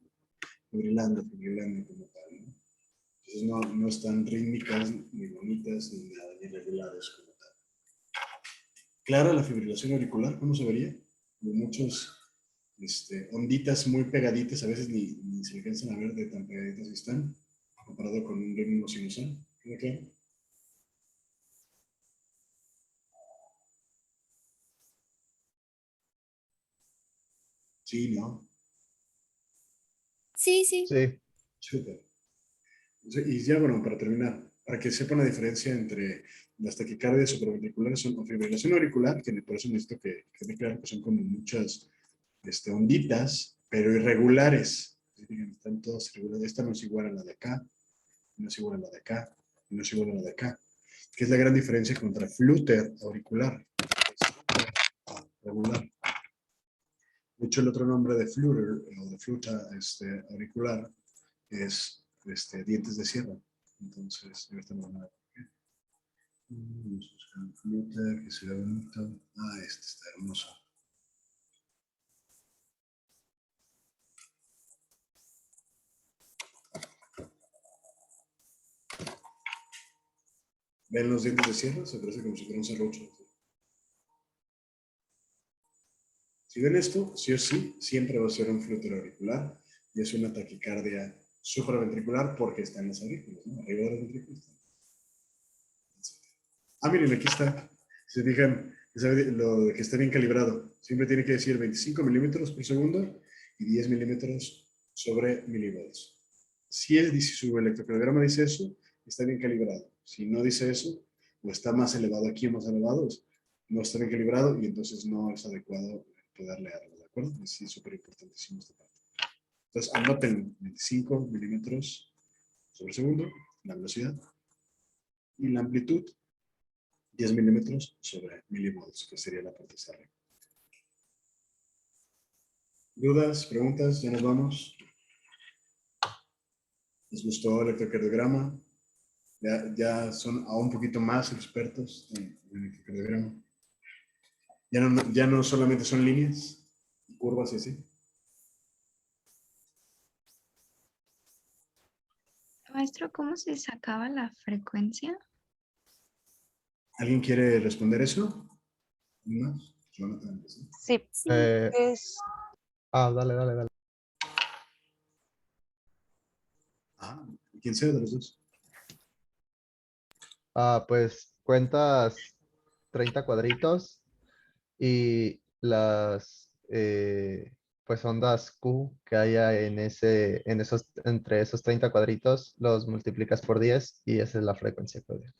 fibrilando como tal, ¿no? Entonces no están rítmicas, ni bonitas, ni nada, ni regulares como tal. Clara la fibrilación auricular, ¿cómo se vería? De muchos onditas muy pegaditas, a veces ni se alcanzan a ver de tan pegaditas que están, comparado con un ritmo sinusal. ¿Queda claro? Sí, ¿no? Sí, sí. Sí. Súper. Y ya, bueno, para terminar, para que sepan la diferencia entre las taquicardias supraventriculares o fibrilación auricular, que por eso necesito que quede claro que son como muchas onditas, pero irregulares. Fíjense, están todas reguladas. Esta no es igual a la de acá, no es igual a la de acá, no es igual a la de acá. ¿Qué es la gran diferencia contra flúter auricular? Es regular. De hecho, el otro nombre de flutter o de flauta auricular es dientes de sierra. Entonces, ahorita me van a ver por qué. Vamos a buscar un flutter que se vea bonito. Ah, este está hermoso. ¿Ven los dientes de sierra? Se parece como si fuera un serrucho. Si ven esto, sí o sí, siempre va a ser un flúter auricular y es una taquicardia supraventricular porque está en los aurículos, ¿no? Arriba de los ventrículos. Ah, miren, aquí está. Si se fijan, lo de que está bien calibrado. Siempre tiene que decir 25 milímetros por segundo y 10 milímetros sobre milivolts. Si su electrocardiograma dice eso, está bien calibrado. Si no dice eso, o está más elevado aquí o más elevado, no está bien calibrado y entonces no es adecuado poder leerlo, ¿de acuerdo? Es súper importantísimo esta parte. Entonces, anoten 25 milímetros sobre segundo, la velocidad, y la amplitud, 10 milímetros sobre milivolts, que sería la parte de arriba. ¿Dudas? ¿Preguntas? ¿Ya nos vamos? ¿Les gustó el electrocardiograma? Ya son aún un poquito más expertos en el electrocardiograma. Ya no solamente son líneas, curvas y así. Maestro, ¿cómo se sacaba la frecuencia? ¿Alguien quiere responder eso? ¿No? Jonathan, ¿sí? Sí, es Dale. Ah, ¿quién sea de los dos? Pues cuentas 30 cuadritos y las pues ondas Q que haya entre esos 30 cuadritos los multiplicas por 10 y esa es la frecuencia cardíaca.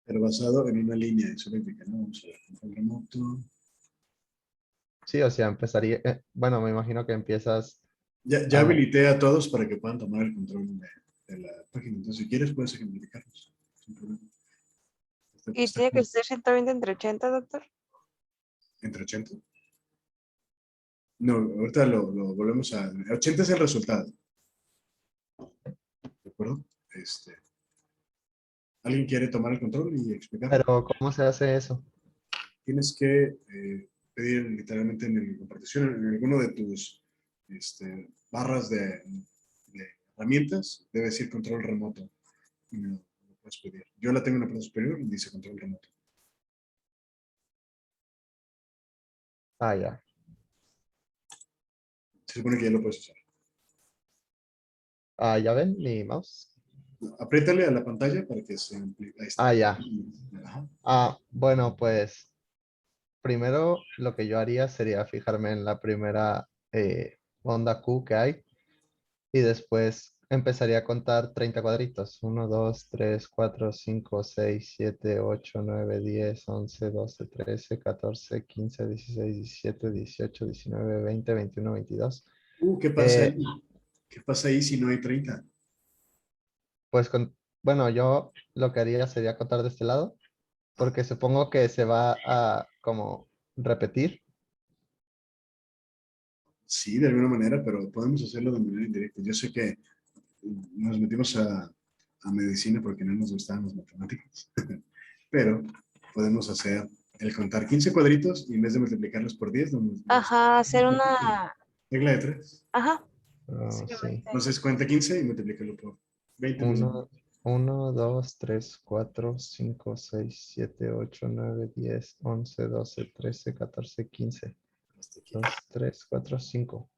Pero basado en una línea isoeléctrica, ¿no? Vamos a ver, control remoto. Sí, o sea, empezaría, bueno, me imagino que empiezas Ya habilité a todos para que puedan tomar el control de la página. Entonces, si quieres, puedes ejemplificarlos. Sin problema. ¿Y tiene que ser 120 entre 80, doctor? ¿Entre 80? No, ahorita lo volvemos a... 80 es el resultado. ¿De acuerdo? ¿Alguien quiere tomar el control y explicar? Pero, ¿cómo se hace eso? Tienes que pedir literalmente en la compartición, en alguno de tus barras de herramientas, debe decir control remoto. Y lo puedes pedir. Yo la tengo en la parte superior y dice control remoto. Ya. Se supone que ya lo puedes usar. ¿Ya ven mi mouse? Apriétale a la pantalla para que se amplíe. Ahí está. Ya. Ajá. Bueno, pues primero lo que yo haría sería fijarme en la primera onda Q que hay y después empezaría a contar 30 cuadritos. 1, 2, 3, 4, 5, 6, 7, 8, 9, 10, 11, 12, 13, 14, 15, 16, 17, 18, 19, 20, 21, 22. ¿Qué pasa ahí? ¿Qué pasa ahí si no hay 30? Pues bueno, yo lo que haría sería contar de este lado, porque supongo que se va a como repetir. Sí, de alguna manera, pero podemos hacerlo de manera indirecta. Yo sé que nos metimos a medicina porque no nos gustaban las matemáticas, pero podemos hacer el contar 15 cuadritos y en vez de multiplicarlos por 10, Ajá, hacer una... regla de 3. Ajá. Sí. Entonces cuenta 15 y multiplícalo por 20. 1, 2, 3, 4, 5, 6, 7, 8, 9, 10, 11, 12, 13, 14, 15. 2, 3, 4, 5.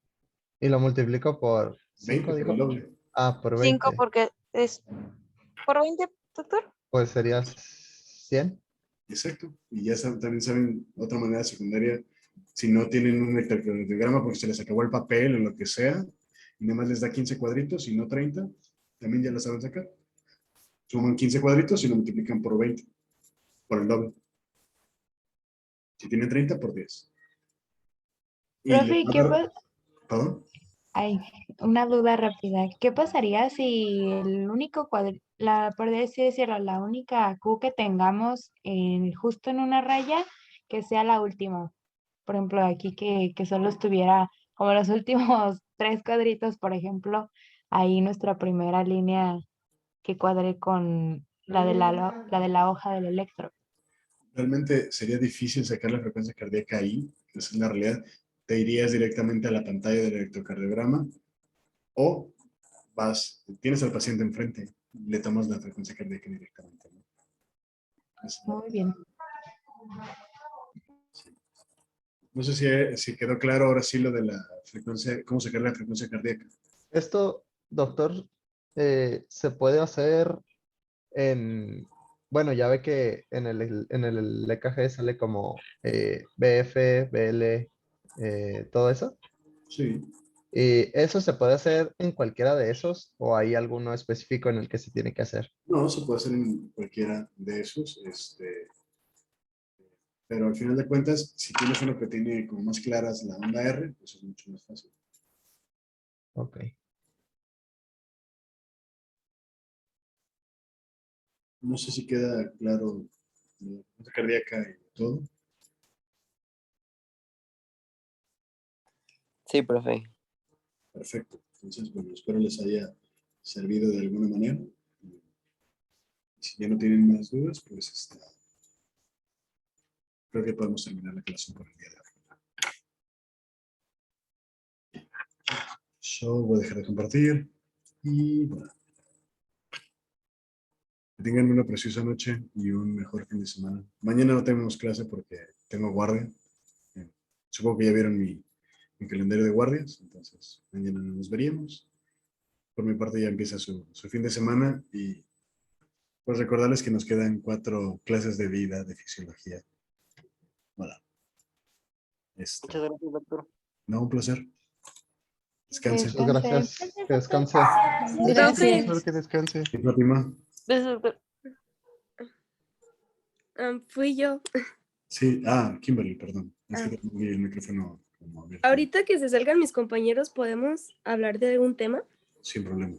Y lo multiplico por 5, 20 por el doble. Por 20. 5 porque es por 20, doctor. Pues sería 100. Exacto. Y ya también saben otra manera secundaria, si no tienen un electrocardiograma porque se les acabó el papel o lo que sea, y nada más les da 15 cuadritos y no 30, también ya lo saben sacar. Suman 15 cuadritos y lo multiplican por 20, por el doble. Si tienen 30, por 10. Y Profe, ¿qué pasa? ¿Perdón? Hay una duda rápida. ¿Qué pasaría si el único por así decirlo, la única Q que tengamos justo en una raya, que sea la última? Por ejemplo, aquí que solo estuviera como los últimos 3 cuadritos, por ejemplo, ahí nuestra primera línea que cuadre con la de la hoja del electro. Realmente sería difícil sacar la frecuencia cardíaca ahí, esa es la realidad. Te irías directamente a la pantalla del electrocardiograma o tienes al paciente enfrente, le tomas la frecuencia cardíaca directamente, ¿no? Muy bien. No sé si quedó claro ahora sí lo de la frecuencia, cómo sacar la frecuencia cardíaca. Esto, doctor, se puede hacer bueno, ya ve que en el EKG sale como BF, BL, todo eso. Sí. ¿Y eso se puede hacer en cualquiera de esos o hay alguno específico en el que se tiene que hacer? No, se puede hacer en cualquiera de esos, pero al final de cuentas, si tienes uno que tiene como más claras la onda R, pues es mucho más fácil. Ok. No sé si queda claro la frecuencia cardíaca y todo. Sí, profe. Perfecto. Entonces, bueno, espero les haya servido de alguna manera. Si ya no tienen más dudas, pues creo que podemos terminar la clase por el día de hoy. Yo voy a dejar de compartir y bueno, que tengan una preciosa noche y un mejor fin de semana. Mañana no tenemos clase porque tengo guardia. Supongo que ya vieron mi calendario de guardias, entonces mañana nos veríamos. Por mi parte ya empieza su fin de semana y pues recordarles que nos quedan 4 clases de vida, de fisiología. Hola. Muchas gracias, doctor. No, un placer. Descansen. Muchas gracias. Que descanse. Gracias. Profesor, que descanse. ¿Y Fátima? Fui yo. Sí, Kimberly, perdón. Es que tengo el micrófono como abierto. Ahorita que se salgan mis compañeros, ¿podemos hablar de algún tema? Sin problema.